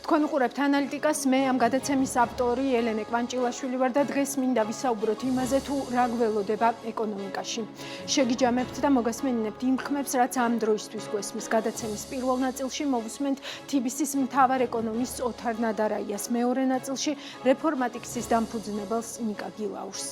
თქვენ უყურებთ ანალიტიკას, მე ამ გადაცემის ავტორი ელენე კვანჭილაშვილი ვარ და დღეს მინდა ვისაუბროთ იმაზე, თუ რა გველოდება ეკონომიკაში. შეგიჯამებთ და მოგასმენინებთ იმ ხმებს, რაც ამ დროისთვის გვესმის. გადაცემის პირველ ნაწილში მოვუსმენთ TBC-ის მთავარ ეკონომისტს ოთარ ნადარაიას, მეორე ნაწილში რეფორმატიქსის დამფუძნებელს ნიკა გილაურს.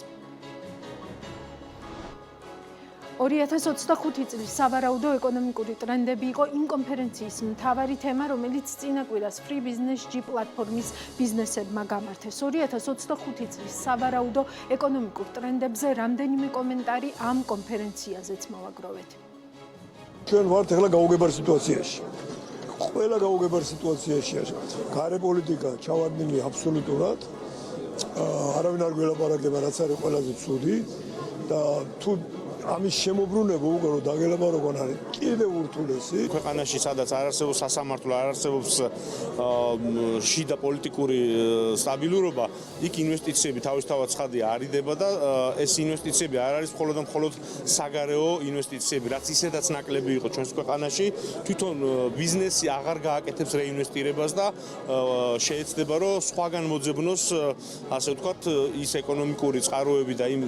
2025 წლის სავარაუდო ეკონომიკური ტრენდები იყო იმ კონფერენციის მთავარი თემა, რომელიც წინა კვირას Free Business G პლატფორმის ბიზნესებმა გამართეს. 2025 წლის სავარაუდო ეკონომიკურ ტრენდებზე რამდენიმე კომენტარი ამ კონფერენციაზეც მოვაგროვეთ. ჩვენ ვართ ახლა გაუგებარ სიტუაციაში. ყველა გაუგებარ სიტუაციაშია. გარე პოლიტიკა ჩავარდნილი აბსოლუტურად. არავინ არ გველაპარაკება, რაც არის ყველაზე ცუდი და თუ ამის შემოbrunება უკვე რომ დაგელაპარაკონ არის კიდევ ურთულესი. ქვეყანაში სადაც არ არსებობს სასამართლო, არ არსებობს შიდა პოლიტიკური სტაბილურობა, იქ ინვესტიციები თავისთავად ცხადია არიდება და ეს ინვესტიციები არ არის მხოლოდ და მხოლოდ საგარეო ინვესტიციები, რაც ისედაც ნაკლები იყო ჩვენს ქვეყანაში. თვითონ ბიზნესი აღარ გააკეთებს რეინვესტირებას და შეეცდება რომ სხვაგან მოძებნოს, ასე ვთქვათ, ის ეკონომიკური წყაროები და იმ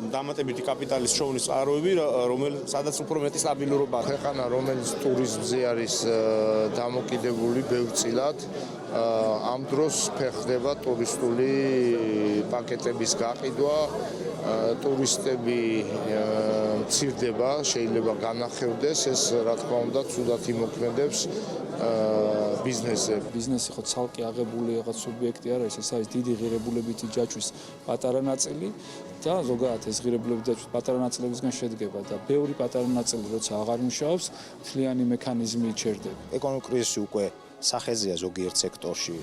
დამატებითი კაპიტალის შოვნის სადაც უფრო მეტი სტაბილურობა. ქვეყანა, რომელიც ტურიზმზე არის დამოკიდებული ბევრწილად, ამ დროს ფეხდება ტურისტული პაკეტების გაყიდვა, ტურისტები მცირდება, შეიძლება განახევდეს, ეს რა თქმა უნდა ცუდად იმოქმედებს ბიზნესზე. ბიზნესი ხო ცალკე აღებული რაღაც სუბიექტი არ არის, ეს არის დიდი ღირებულებითი ჯაჭვის პატარა ნაწილი და ზოგადად ეს ღირებულებითი ჯაჭვის პატარა ნაწილებისგან შედგება და ბევრი პატარა ნაწილი როცა აღარ მუშაობს, მთლიანი მექანიზმი იჩერდება. ეკონომიკური კრიზისი უკვე სახეზეა ზოგიერთ სექტორში,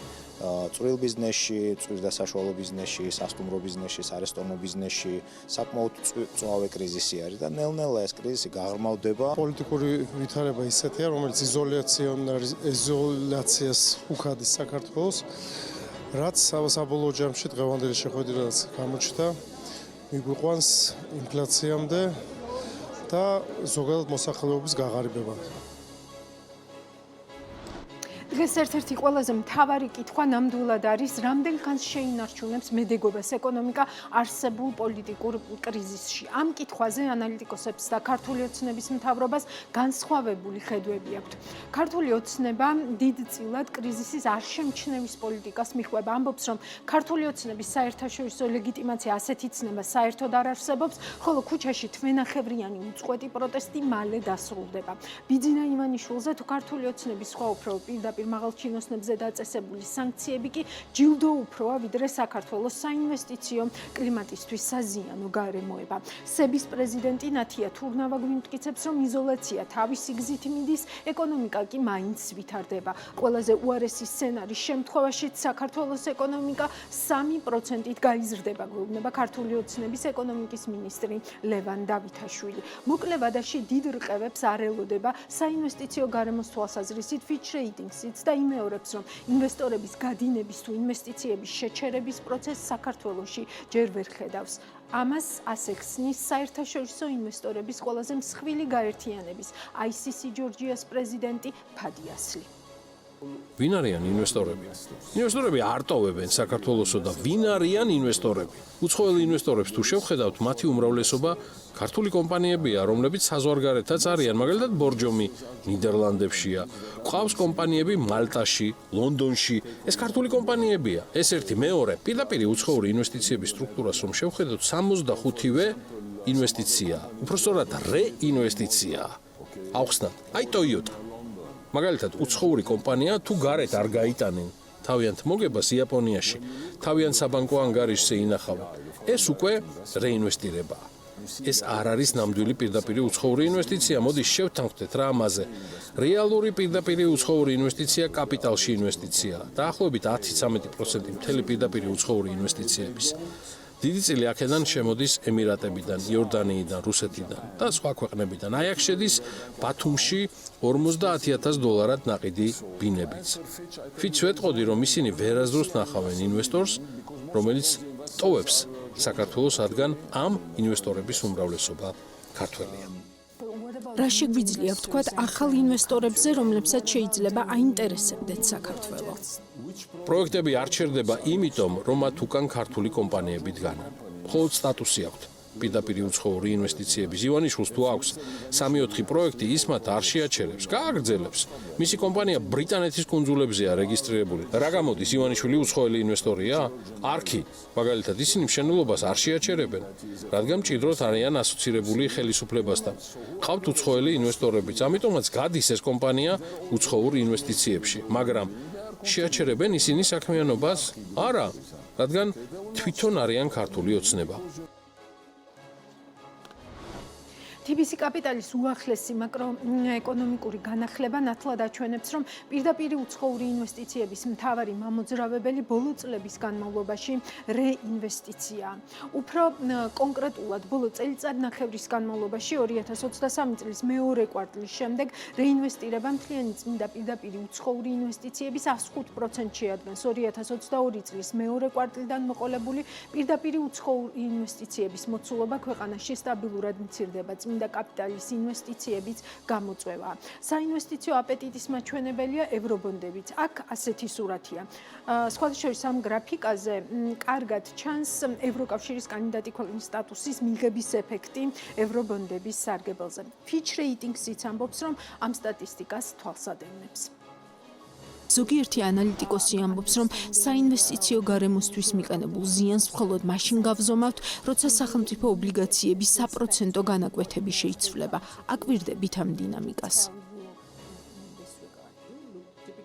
წვრილ ბიზნესში, წვრილ და საშუალო ბიზნესში, სასტუმრო ბიზნესში, სარესტორნო ბიზნესში, საკმაოდ წვავე კრიზისი არის და ნელ-ნელა ეს კრიზისი გაღრმავდება. პოლიტიკური ვითარება ისეთია, რომელიც იზოლაციას უხადის საქართველოს, რაც საბოლოო ჯამში დღევანდელი შეხვედრაც გამოჩნდა, მიგვიყვანს ინფლაციამდე და ზოგადად მოსახლეობის გაღარიბება. დღეს ერთ-ერთი ყველაზე მთავარი კითხვა ნამდვილად არის, რამდენքანს შეინარჩუნებს მედეგობას ეკონომიკა არსებულ პოლიტიკურ კრიზისში. ამ კითხვაზე ანალიტიკოსებს და ქართული ოცნების მთავრობას განსხვავებული ხედვები აქვთ. ქართული ოცნება დიდწილად კრიზისის არშემჩნევის პოლიტიკას მიჰყვება. ამბობს, რომ ქართული ოცნების საერთაშორისო ლეგიტიმაცია ასეთ იცნებას საერთოდ არ არსებობს, ხოლო ქუჩაში თვენახევრიანი უწყვეტი პროტესტი მალე დასრულდება. ბიძინა ივანიშვილზე თუ ქართული ოცნების სხვა უფრო პირდაპირ მაღალჩინოსნებზე დაწესებული სანქციები კი ჯილდო უფროა, ვიდრე საქართველოს საინვესტიციო კლიმატისთვის საზიანო გარემოება. სების პრეზიდენტი ნათია თურნავა გვიმტკიცებს, რომ იზოლაცია თავისი გზით მიდის, ეკონომიკა კი მაინც ვითარდება. ყველაზე უარესი სცენარის შემთხვევაშიც საქართველოს ეკონომიკა 3%-ით გაიზრდება, გვეუბნება ქართული ოცნების ეკონომიკის მინისტრი ლევან დავითაშვილი. მოკლე ვადაში დიდ რყევებს არ ელოდება საინვესტიციო გარემოს თვალსაზრისით Fitch Ratings და იმეორებს, რომ ინვესტორების გადინების თუ ინვესტიციების შეჩერების პროცესს საქართველოში ჯერ ვერ ხედავს. ამას ასექცნის საერთაშორისო ინვესტორების ყველაზე მსხვილი გაერთიანების ICC ჯორჯიას პრეზიდენტი ფადი ასლი. ვინ არიან ინვესტორები? ინვესტორები არ ტოვებენ საქართველოსო და ვინ არიან ინვესტორები? უცხოელი ინვესტორებს თუ შევხედავთ, მათი უმრავლესობა ქართული კომპანიებია, რომლებიც საზღვარგარეთაც არიან, მაგალითად ბორჯომი ნიდერლანდებშია. ყავს კომპანიები მალტაში, ლონდონში. ეს ქართული კომპანიებია. ეს ერთი, მეორე, პირდაპირი უცხოური ინვესტიციების სტრუქტურას რომ შევხედავთ, 65-ვე ინვესტიცია, უпростоრად რეინვესტიცია. ახსნათ, აი Toyota. მაგალითად, უცხოური კომპანია თუ გარეთ არ გაიტანენ თავიანთ მოგებას იაპონიაში, თავიანთ საბანკო ანგარიშზე ინახავენ. ეს უკვე რეინვესტირებაა. ეს არ არის ნამდვილი პირდაპირი უცხოური ინვესტიცია. მოდით შევთანხმდეთ რა ამაზე. რეალური პირდაპირი უცხოური ინვესტიცია კაპიტალში ინვესტიციაა. დაახლოებით 10-13% მთელი პირდაპირი უცხოური ინვესტიციების. დიდი წილი აქედან შემოდის ემირატებიდან, იორდანიიდან, რუსეთიდან და სხვა ქვეყნებიდან. აი აქ შედის ბათუმში $50,000 ნაყიდი ბინებიც. Fitch ვეტყოდი, რომ ისინი ვერასდროს ნახავენ ინვესტორს, რომელიც ტოვებს საქართველოს, რადგან ამ ინვესტორების უმრავლესობა ქართველია. რა შეგვიძლია ვთქვათ ახალ ინვესტორებზე, რომლებსაც შეიძლება აინტერესებდეთ საქართველო? პროექტები არ ჩერდება იმიტომ, რომ მათ უკან ქართული კომპანიები დგანან. მხოლოდ სტატუსი აქვთ. პირდაპირ უცხოური ინვესტიციების ივანიშვილს თუ აქვს 3-4 პროექტი, ის მათ არ შეაჩერებს, გააგრძელებს. მისი კომპანია ბრიტანეთის კუნძულებზეა რეგისტრირებული. რა გამოდის ივანიშვილი უცხოელი ინვესტორია? არქი, მაგალითად, ისინი მშენებლობას არ შეაჩერებენ, რადგან მჭიდროდ არიან ასოცირებული ხელისუფლებასთან. ყავთ უცხოელი ინვესტორებიც, ამიტომაც გადის ეს კომპანია უცხოურ ინვესტიციებში, მაგრამ შეაჩერებენ ისინი საქმიანობას? არა, რადგან თვითონ არიან ქართული ოცნება. TBC კაპიტალის უახლესი მაკროეკონომიკური განახლება ნათლად აჩვენებს, რომ პირდაპირ უცხოური ინვესტიციების მთავარი მამოძრავებელი ბოლო წლების განმავლობაში რეინვესტიციაა. უფრო კონკრეტულად, ბოლო წელიწადნახევრის განმავლობაში 2023 წლის მეორე კვარტლის შემდეგ რეინვესტირება მთლიანი წმინდა პირდაპირ უცხოური ინვესტიციების 105% შეადგენს. 2022 წლის მეორე კვარტლიდან მოყოლებული პირდაპირ უცხოური ინვესტიციების მოცულობა ქვეყანაში სტაბილურად მცირდება. და კაპიტალის ინვესტიციებიც გამოწვევაა. საინვესტიციო აპეტიტის მაჩვენებელია ევრობონდებიც. აქ ასეთი სურათია. სხვათა შორის ამ გრაფიკაზე კარგად ჩანს ევროკავშირის კანდიდატი ქვეყნის სტატუსის მიღების ეფექტი ევრობონდების სარგებელზე. Fitch Ratings-იც ამბობს, რომ ამ სტატისტიკას თვალსადევნებს. ზოგიერთი ანალიტიკოსი ამბობს, რომ საინვესტიციო გარემოსთვის მიყენებულ ზიანს მხოლოდ მაშინ გავზომავთ, როცა სახელმწიფო ობლიგაციების საპროცენტო განაკვეთები შეიცვლება. აკვირდებით ამ დინამიკას.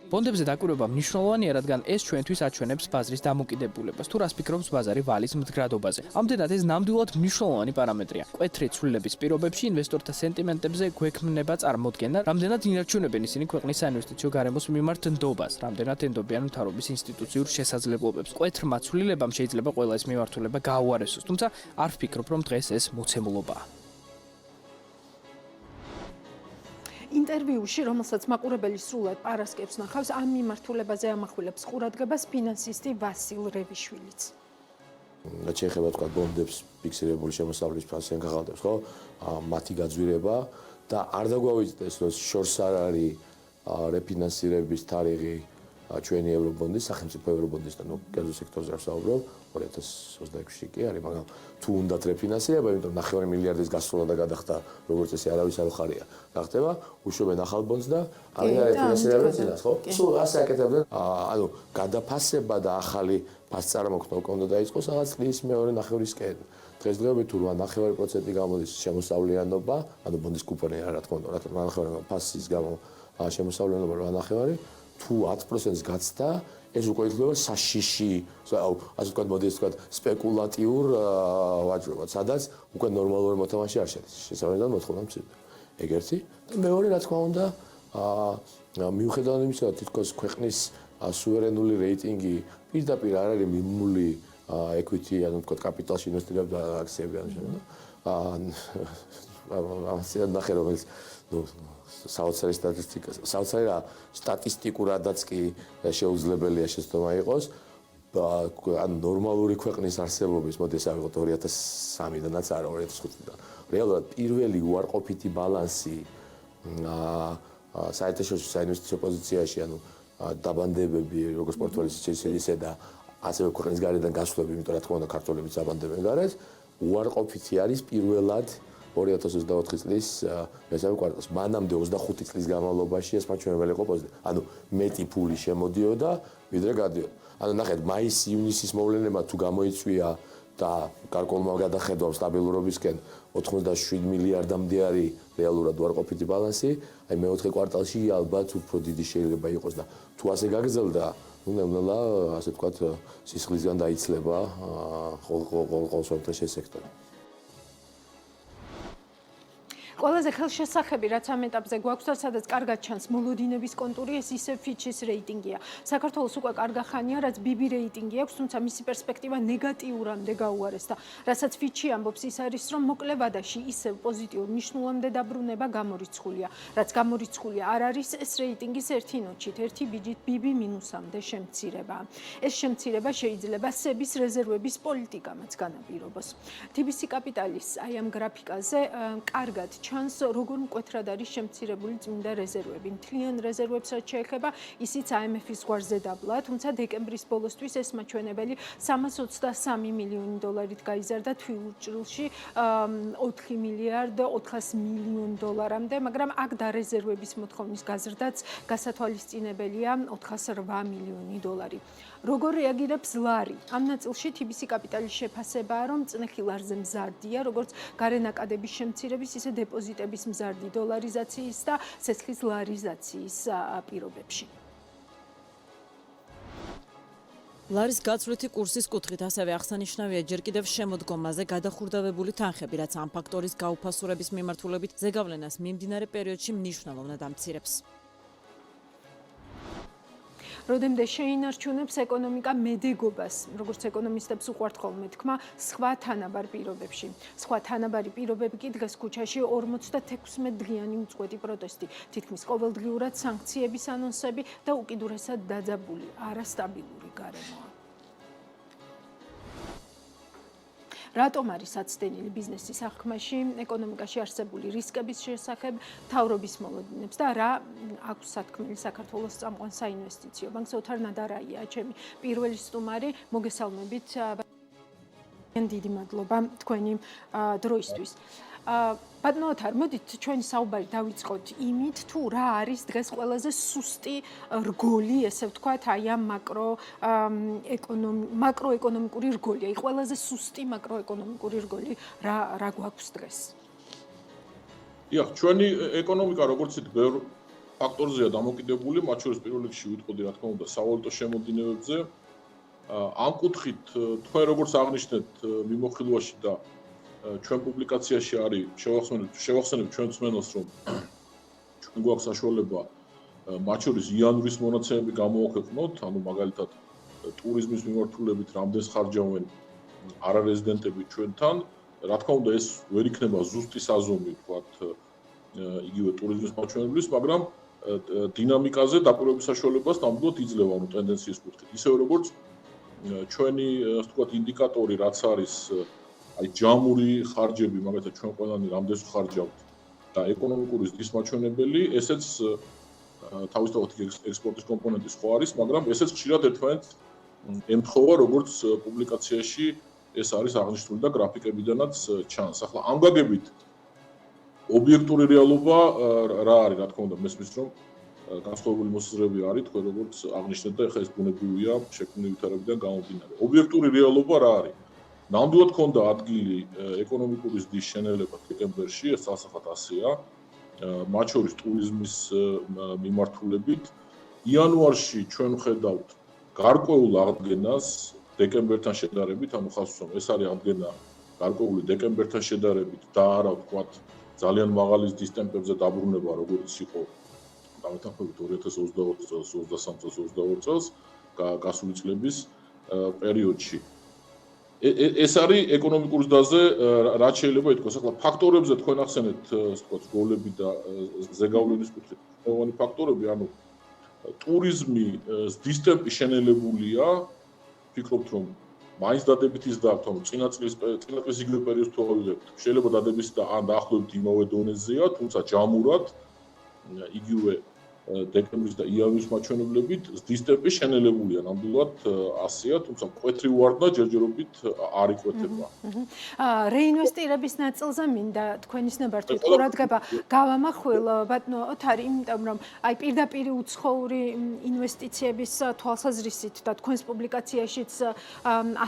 ბონდებზე დაკვირვება მნიშვნელოვანია, რადგან ეს ჩვენთვის აჩვენებს ბაზრის დამოკიდებულებას. თუ რას ფიქრობს ბაზარი ვალის მდგრადობაზე. ამდენად ეს ნამდვილად მნიშვნელოვანი პარამეტრია. მკვეთრი ცვლილების პირობებში ინვესტორთა სენტიმენტებზე გვექმნება წარმოდგენა, რამდენად ინარჩუნებენ ისინი ქვეყნის საინვესტიციო გარემოს მიმართ ნდობას, რამდენად ენდობიან მთავრობის ინსტიტუციურ შესაძლებლობებს. მკვეთრმა ცვლილებამ შეიძლება ყველა ეს მიმართულება გააუარესოს, თუმცა არ ვფიქრობ, რომ დღეს ეს მოცემულობაა. ინტერვიუში, რომელსაც მაყურებელი სრულად პარასკევს ნახავს, ამ მიმართულებაზე ამახვილებს ყურადღებას ფინანსისტი ვასილ რევიშვილიც. რაც შეეხება თქვა ბონდებს ფიქსირებული შემოსავლის ფასიან გაღალდებს, ხო? მათი გაძვირება და არ დაგვავიწყდეს, რომ შორს არ არის რეფინანსირების თარიღი ჩვენი ევრობონდის, სახელმწიფო ევრობონდისთან, კერძო სექტორზე არ ვსაუბრობ, 2026-ში კი არის, მაგრამ თუ უნდათ რეფინანსირება, იმიტომ 9 მილიარდის გასროლა და გადახდა, როგორც ესე არავის არ ხარია. რა ხდება? უშვებენ ახალ ბონდს და არიან რეფინანსირებენ წინას, ხო? სულ ასე აკეთებდნენ. ანუ გადაფასება და ახალი ფასწარმოქმედება უკვე უნდა დაიწყოს რაღაც წლის მეორე ნახევრისკენ. დღესდღეობით თუ 8.9% გამოდის შემოსავლიანობა, ანუ ბონდის კუპონი რა თქმა უნდა, 8.9 ფასის გამო შემოსავლიანობა 8.9 თუ 10%-ს გაცდა, ეს უკვე იქნება საშიში, ასე ვთქვათ, მოდი ასე ვთქვათ, სპეკულატიურ ვაჭრობად, სადაც უკვე ნორმალური მოთამაშე არ შედის. შესაბამისად მოთხოვნა მცირდება. ეგ ერთი. და მეორე, რა თქმა უნდა, მიუხედავად იმისა, რომ თითქოს ქვეყნის სუვერენული რეიტინგი პირდაპირ არ არის მიმული equity, ანუ ვთქვათ, კაპიტალში ინვესტირება და აქციები ან შემდგომ. ამასე ნახე, რომელიც საოცარი სტატისტიკურადაც კი შეუძლებელია შეცდომა იყოს. ან ნორმალური ქვეყნის არსებობის, მოდი ეს ავიღოთ 2003-დანაც არა 2005-დან. რეალურად პირველი უარყოფითი ბალანსი საერთაშორისო საინვესტიციო პოზიციაში, ანუ დაბანდებები, როგორც პორტფელის ისე და ასევე ქვეყნის გარედან გასვლები, იმიტომ რა თქმა უნდა ქართველებიც დაბანდებენ გარეთ, უარყოფითი არის პირველად 2024 წლის მესამე კვარტალში. მანამდე 25 წლის განმავლობაში ეს მაჩვენებელი იყო პოზიტივი. ანუ მეტი ფული შემოდიოდა, ვიდრე გადიოდა. ანუ ნახეთ, მაის-ივნისის მოვლენება თუ გამოიწვია და გარკვეულმა გადახედვამ სტაბილურობისკენ 87 მილიარდამდე არის რეალურად უარყოფითი ბალანსი, აი მეოთხე კვარტალში ალბათ უფრო დიდი შეიძლება იყოს და თუ ასე გაგრძელდა, ნელა ასე ვთქვათ, სისხლისგან დაიცლება ყოველსაერთო სექტორი. ყველაზე ხელშესახები, რაც ამ ეტაპზე გვაქვს და სადაც კარგად ჩანს მოლოდინების კონტური, ეს ისევ Fitch-ის რეიტინგია. საქართველოს უკვე კარგა ხანია, რაც BB რეიტინგი აქვს, თუმცა მისი პერსპექტივა ნეგატიურამდე გაუარესდა. რასაც Fitch-ი ამბობს, ის არის, რომ მოკლე ვადაში ისევ პოზიტიურ ნიშნულამდე დაბრუნება გამორიცხულია. რაც გამორიცხულია არ არის, ეს რეიტინგის ერთი ნოჩით, ერთი ბიჯით BB მინუსამდე შემცირება. ეს შემცირება შეიძლება SEB-ის რეზერვების პოლიტიკამაც განაპირობოს. TBC კაპიტალის აი ამ გრაფიკაზე კარგად ჩანს, როგორ მკვეთრად არის შემცირებული წმინდა რეზერვები. მთლიან რეზერვებსაც შეეხება, ისიც IMF-ის ზღვარზე დაბლა, თუმცა დეკემბრის ბოლოსთვის ეს მაჩვენებელი 323 მილიონი დოლარით გაიზარდა თვილურ ჭრილში 4 მილიარდ 400 მილიონ დოლარამდე, მაგრამ აქ დარეზერვების მოთხოვნის გაზრდაც გასათვალისწინებელია 408 მილიონი დოლარი. როგორ რეაგირებს ლარი? ამ ნაწილში TBC კაპიტალის შეფასებაა, რომ წნეხი ლარზე მზარდია, როგორც გარენაკადების შემცირების, ისე დეპოზიტების მზარდი დოლარიზაციის და ცეცხლის ლარიზაციის პირობებში. ლარის გაცვლითი კურსის კუთხით ასევე აღსანიშნავია ჯერ კიდევ შემოდგომაზე გადახურდავებული თანხები, რაც ამ ფაქტორის გაუფასურების მიმართულებით ზეგავლენას მიმდინარე პერიოდში მნიშვნელოვნად ამცირებს. Rodemde შეინარჩუნებს ეკონომიკა მედეგობას, როგორც ეკონომისტებს უყვართ ხოლმე თქმა, სხვა თანაბარ პირობებში. სხვა თანაბარი პირობები კი დღეს ქუჩაში 56 დღიანი უწყვეტი პროტესტი, თითქმის ყოველდღიურად სანქციების ანონსები და უკიდურესად დაძაბული, არასტაბილური გარემოა. რატომ არის აცდენილი ბიზნესის აღქმაში, ეკონომიკაში არსებული რისკების შესახებ, მთავრობის მოლოდინებს და რა აქვს სათქმელი საქართველოს წამყვან საინვესტიციო ბანკს ოთარ ნადარაია, ჩემი პირველი სტუმარი, მოგესალმებით. დიდი მადლობა თქვენი დროისთვის. ბატონო ოთარ, მოდით ჩვენი საუბარი დავიწყოთ იმით, თუ რა არის დღეს ყველაზე სუსტი რგოლი, ესე ვთქვათ, აი ამ მაკროეკონომიკური რგოლი, აი ყველაზე სუსტი მაკროეკონომიკური რგოლი რა გვაქვს დღეს? ჩვენი ეკონომიკა როგორც იცით, ბევრ ფაქტორზეა დამოკიდებული, მათ შორის პირველ რიგში ვიტყოდი, რა თქმა უნდა, სავალუტო შემოდინებებზე. ამ კუთხით თქვენ როგორც აღნიშნეთ მიმოხილვაში და ჩვენ პუბლიკაციაში არის შევახსენებ ჩვენ მსმენელს, რომ ჩვენ გვაქვს საშუალება მათ შორის იანვრის მონაცემები გამოვაქვეყნოთ, ანუ მაგალითად ტურიზმის მიმართულებით რამდენს ხარჯავენ არარეზიდენტები ჩვენთან. რა თქმა უნდა, ეს ვერ იქნება ზუსტი საზომი, ვთქვათ, იგივე ტურიზმის მაჩვენებლის, მაგრამ დინამიკაზე დაკვირვების საშუალებას ნამდვილად იძლევა, ანუ ტენდენციის კუთხით. ისევე როგორც ჩვენი, ვთქვათ, ინდიკატორი, რაც არის აი ჯამური ხარჯები, მაგალითად ჩვენ ყველანი რამდენს ვხარჯავთ და ეკონომიკური ზრდის მაჩვენებელი, ესეც თავისთავად ექსპორტის კომპონენტი სხვა არის, მაგრამ ესეც ხშირად ერთმანეთს ემთხოვა, როგორც პუბლიკაციაში ეს არის აღნიშნული და გრაფიკებიდანაც ჩანს. ახლა ამ გაგებით ობიექტური რეალობა რა არის, რა თქმა უნდა, მესმის რომ განსხვავებული მოსაზრებები არის, თქვენ როგორც აღნიშნეთ და ეხლა ეს ბუნებრივია შექმნილი ვითარებიდან გამომდინარე. ობიექტური რეალობა რა არის? ნამდვილად ქონდა ადგილი ეკონომიკური ზრდის შენელება დეკემბერში, ეს სასახად ასეა, მათ შორის ტურიზმის მიმართულებით. იანვარში ჩვენ ვხედავთ გარკვეულ აღდგენას დეკემბერთან შედარებით, ანუ ხაზს უსვამ, ეს არის აღდგენა გარკვეული დეკემბერთან შედარებით და არა ვთქვათ ძალიან მაღალი ზრდის ტემპებზე დაბრუნება, როგორც იყო გამეთანხმებით 2022 წელს, 23 წელს, 22 წელს გასული წლების პერიოდში. ეს არის ეკონომიკურ ზრდაზე რაც შეიძლება ითქვას. ახლა ფაქტორებზე თქვენ ახსენეთ, ვთქვათ, რგოლები და ზეგავლენის კუთხით მნიშვნელოვანი ფაქტორები, ანუ ტურიზმი ზრდის ტემპი შენელებულია, ვფიქრობთ, რომ მაინც დადებითი ზრდა აქვს, ანუ წინა წლის იგივე პერიოდს თუ ავიღებთ, შეიძლება დადებითი და ან დაახლოებით იმავე დონეზეა, თუმცა ჯამურად იგივე დეკემბრის და იანვრის მაჩვენებლებით ზრდის ტემპი შენელებულია, ნამდვილად ასეა, თუმცა მკვეთრი უარდნა ჯერჯერობით არ იკვეთება. რეინვესტირების ნაწილზე მინდა თქვენის ნებართვით ყურადღება გავამახვილ, ბატონო ოთარი, იმიტომ რომ აი პირდაპირი უცხოური ინვესტიციების თვალსაზრისით და თქვენს პუბლიკაციაშიც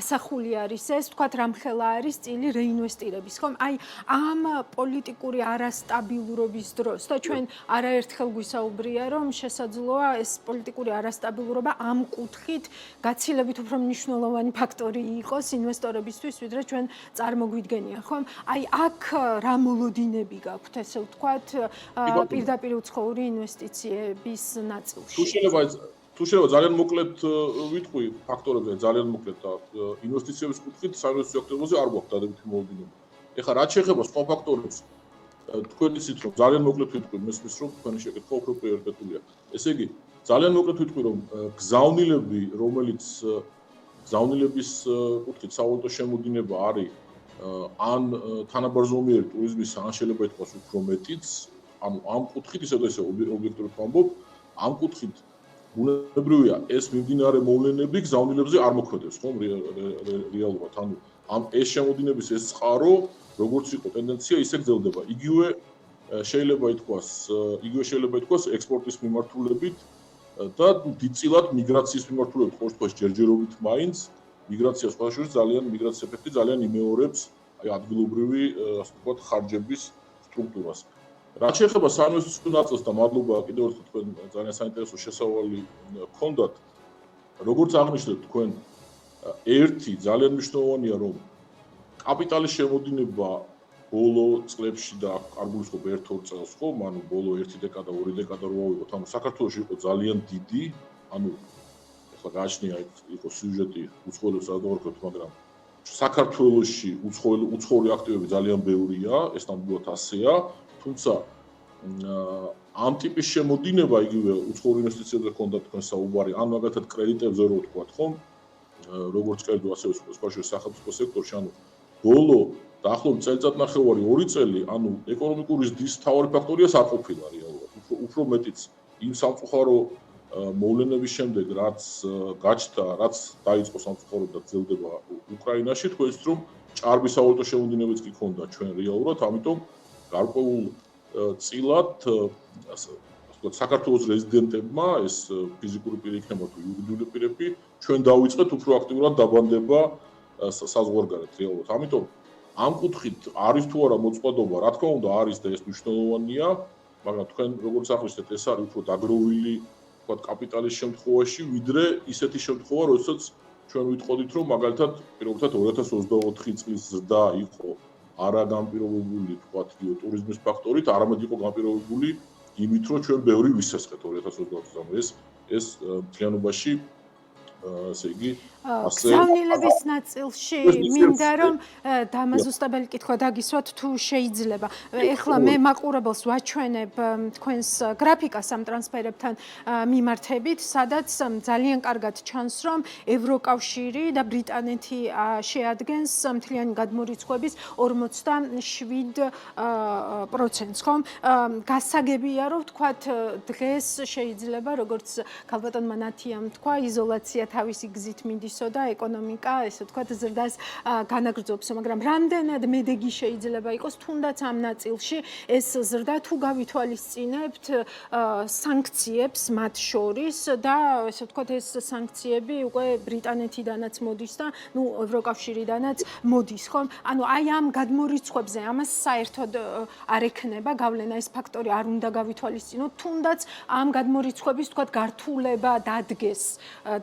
ასახული არის ეს, ვთქვათ, რამხელა არის წილი რეინვესტირების, ხომ? აი ამ პოლიტიკური არასტაბილურობის დროს და ჩვენ არაერთხელ გვისაუბრია, რომ შესაძლოა ეს პოლიტიკური არასტაბილურობა ამ კუთხით გაცილებით უფრო მნიშვნელოვანი ფაქტორი იყოს ინვესტორებისთვის, ვიდრე ჩვენ წარმოგვიდგენია, ხომ? აი აქ რა მოლოდინები გაქვთ, ესე ვთქვათ, პირდაპირ უცხოური ინვესტიციების ნაწილში? თუ შეიძლება ძალიან მოკლედ ვიტყვი ფაქტორებზე, ძალიან მოკლედ და ინვესტიციების კუთხით საინვესტიციო აქტივობაზე არ გვაქვს დადებითი მოლოდინება. ეხლა რაც შეეხება სხვა ფაქტორებს, თქვენ იცით რომ ძალიან მოკლედ ვიტყვი, მესმის რომ თქვენი შეკითხვა უფრო პრიორიტეტულია. ესე იგი, ძალიან მოკლედ ვიტყვი რომ გზავნილები, რომელიც გზავნილების კუთხით სავალუტო შემოდინება არის ან თანაბარზომიერი ტურიზმის ან შეიძლება ითქვას უფრო მეტიც, ანუ ამ კუთხით ისე ობიექტურად ვამბობ, ამ კუთხით ბუნებრივია ეს მიმდინარე მოვლენები გზავნილებზე არ მოქმედებს, ხომ რეალურად, ანუ ამ ეს შემოდინების ეს წყარო, როგორც იყო ტენდენცია, ისე გრძელდება. იგივე შეიძლება ითქვას ექსპორტის მიმართულებით და დიდწილად მიგრაციის მიმართულებით, ყოველ შემთხვევაში ჯერჯერობით მაინც მიგრაცია სხვადასხვა მიგრაციის ეფექტი ძალიან იმეორებს ადგილობრივი, ასე ვთქვათ, ხარჯების სტრუქტურას. რაც შეეხება საინვესტიციო ნაწილს და მადლობა კიდევ ერთხელ თქვენ ძალიან საინტერესო შესავალი გქონდათ. როგორც აღნიშნეთ თქვენ, ერთი ძალიან მნიშვნელოვანია, რომ კაპიტალის შემოდინება ბოლო წლებში და არ გულისხმობ 1-2 წელს, ხო, ანუ ბოლო 1 დეკადა, 2 დეკადა რო ავიღოთ, ანუ საქართველოში იყო ძალიან დიდი, ანუ ახლა გააჩნია იყო სიუჟეტი უცხოელებს რა დავარქვათ, მაგრამ საქართველოში უცხოური აქტივები ძალიან ბევრია, ეს ნამდვილად ასეა, თუმცა ამ ტიპის შემოდინება იგივე უცხოურ ინვესტიციებზე ჰქონდა თქვენ საუბარი, ან მაგალითად კრედიტებზე რო ვთქვათ, ხომ? როგორც კერძო, ასევე სხვადასხვა სახელმწიფო სექტორში, ანუ ბოლო დაახლოებით წელიწადნახევარი 2 წელი, ანუ ეკონომიკური ზრდის მთავარი ფაქტორია სარყოფილა რეალურად. უფრო მეტიც იმ სამწუხარო მოვლენების შემდეგ, რაც გაჩნდა, რაც დაიწყო სამწუხაროდ და გრძელდება უკრაინაში, თქვენ იცით რომ ჭარბი სავალუტო შემოდინებაც კი ჰქონდა ჩვენ რეალურად, ამიტომ გარკვეულ წილად საქართველოს რეზიდენტებმა, ეს ფიზიკური პირი იქნება თუ იურიდიული პირები, ჩვენ დავიწყეთ უფრო აქტიურად დაბანდება საზღვარგარეთ რეალურად. ამიტომ ამ კუთხით არის თუ არა მოწყობილობა, რა თქმა უნდა არის და ეს მნიშვნელოვანია, მაგრამ თქვენ როგორც აღნიშნეთ, ეს არის უფრო დაგროვილი, ვთქვათ, კაპიტალის შემთხვევაში, ვიდრე ისეთი შემთხვევა, როდესაც ჩვენ ვიტყოდით, რომ მაგალითად, პირობითად 2024 წლის ზრდა იყო არა განპირობებული, ვთქვათ, ტურიზმის ფაქტორით, არამედ იყო განპირობებული იმით, რომ ჩვენ ბევრი ვისესხეთ 2024 წელს. ეს მთლიანობაში ასე იგი გზავნილების ნაწილში მინდა რომ დამაზუსტებელი კითხვა დაგისვათ თუ შეიძლება. ეხლა მე მაყურებელს ვაჩვენებ თქვენს გრაფიკას ამ ტრანსფერებთან მიმართებით, სადაც ძალიან კარგად ჩანს, რომ ევროკავშირი და ბრიტანეთი შეადგენს მთლიანი გადმორიცხვების 47%-ს, ხომ? გასაგებია, რომ ვთქვათ, დღეს შეიძლება, როგორც ქალბატონმა ნათიამ თქვა, იზოლაცია თავისი გზით მიდის და ეკონომიკა, ესე ვთქვათ, ზრდას განაგრძობს, მაგრამ რამდენად მედეგი შეიძლება იყოს, თუნდაც ამ ნაწილში ეს ზრდა თუ გავითვალისწინებთ სანქციებს მათ შორის და ესე ვთქვათ, ეს სანქციები უკვე ბრიტანეთიდანაც მოდის და ნუ ევროკავშირიდანაც მოდის, ხომ? ანუ აი ამ გადმორიცხვებზე ამას საერთოდ არ ექნება გავლენა, ეს ფაქტორი არ უნდა გავითვალისწინოთ, თუნდაც ამ გადმორიცხვების ვთქვათ გართულება დადგეს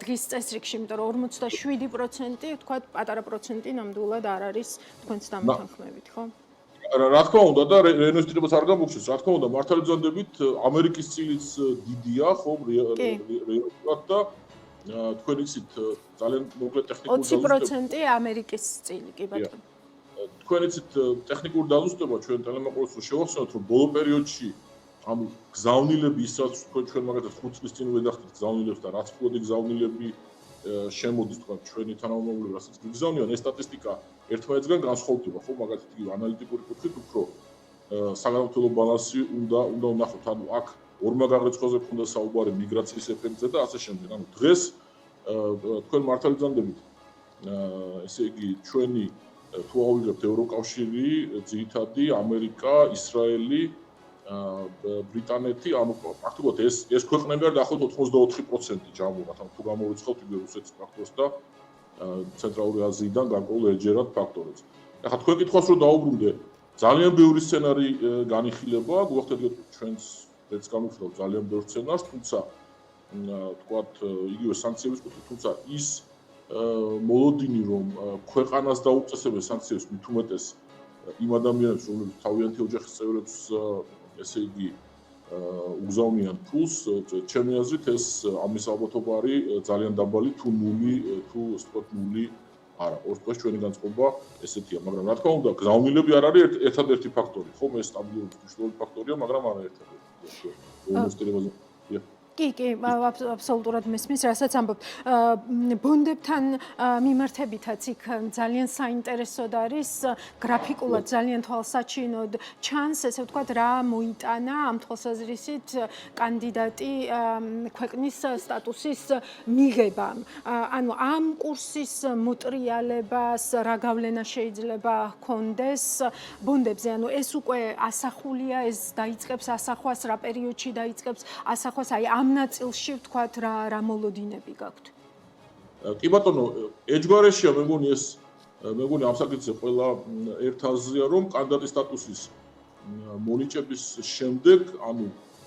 დღის წესრიგში, იმიტომ რომ 47% ვთქვათ, პატარა პროცენტი ნამდვილად არ არის თქვენს დამთანხმებით, ხო? რა თქმა უნდა და რეინვესტირებას არ გამოგჩენს, რა თქმა უნდა, მართალი ბრძანდებით ამერიკის წილიც დიდია, ხო, რეალურად და თქვენ იცით ძალიან მოკლე ტექნიკური 20% ამერიკის წილი, კი ბატონო. თქვენ იცით ტექნიკური დაზუსტება ჩვენ ტელემაყურებელს შევახსენოთ, რომ ბოლო პერიოდში ანუ გზავნილები ის რაც ჩვენ მაგალითად 5 წლის წინ ვედახდით გზავნილებს და რაც ფლოდი გზავნილები შემოდის თქვა ჩვენი თანამშრომლები რასაც გიგზავნიან ეს სტატისტიკა ერთმანეთისგან განსხვავდება ხო მაგალითად იგი ანალიტიკური კუთხით უფრო საგანმანათლებლო ბალანსი უნდა ვნახოთ ანუ აქ ორმა გაგრეცხოზე ქონდა საუბარი მიგრაციის ეფექტზე და ასე შემდეგ ანუ დღეს თქვენ მართალი ბრძანდებით ესე იგი ჩვენი თუ ავიღებთ ევროკავშირი ძირითადი ამერიკა ისრაელი ბრიტანეთი, ანუ პრაქტიკულად ეს ქვეყნები არის დაახლოებით 84% ჯამურად, ანუ თუ გამოვიწყოთ იგივე რუსეთის ფაქტორს და ცენტრალური აზიიდან გარკვეულ ერთჯერად ფაქტორებს. ახლა თქვენ კითხვას რო დაუბრუნდე, ძალიან ბევრი სცენარი განიხილება, გვახდეთ ჩვენს ეს განვიხილავ ძალიან ბევრ სცენარს, თუმცა თქვათ იგივე სანქციების კუთხით, თუმცა ის მოლოდინი რომ ქვეყანას დაუწესებენ სანქციებს მით უმეტეს იმ ადამიანებს, რომლებიც თავიანთი ოჯახის წევრებს ესე იგი უგზავნიან ფულს, ჩემი აზრით ეს ამის ალბათობა არის ძალიან დაბალი თუ ნული, თუ ვთქვათ ნული არა. ორთქოს ჩვენი განწყობა ესეთია, მაგრამ რა თქმა უნდა, გზავნილები არ არის ერთადერთი ფაქტორი, ხო? ეს სტაბილურობის მნიშვნელოვანი ფაქტორია, მაგრამ არა ერთადერთი. კი, აბსოლუტურად მესმის, რასაც ამბობთ. ბონდებთან მიმართებითაც იქ ძალიან საინტერესოდ არის, გრაფიკულად ძალიან თვალსაჩინოდ ჩანს, ესე ვთქვათ, რა მოიტანა ამ თვალსაზრისით კანდიდატი ქვეყნის სტატუსის მიღებამ. ანუ ამ კურსის მოტრიალებას რა გავლენა შეიძლება ჰქონდეს ბონდებზე? ანუ ეს უკვე ასახულია, ეს დაიწყებს ასახვას, რა პერიოდში დაიწყებს ასახვას, აი ამ ნაწილში ვთქვათ რა მოლოდინები გაქვთ? კი ბატონო, ეჯგვარეშია მეგონი ამ საკითხზე ყველა ერთ აზრია, რომ კანდიდატის სტატუსის მონიჭების შემდეგ, ანუ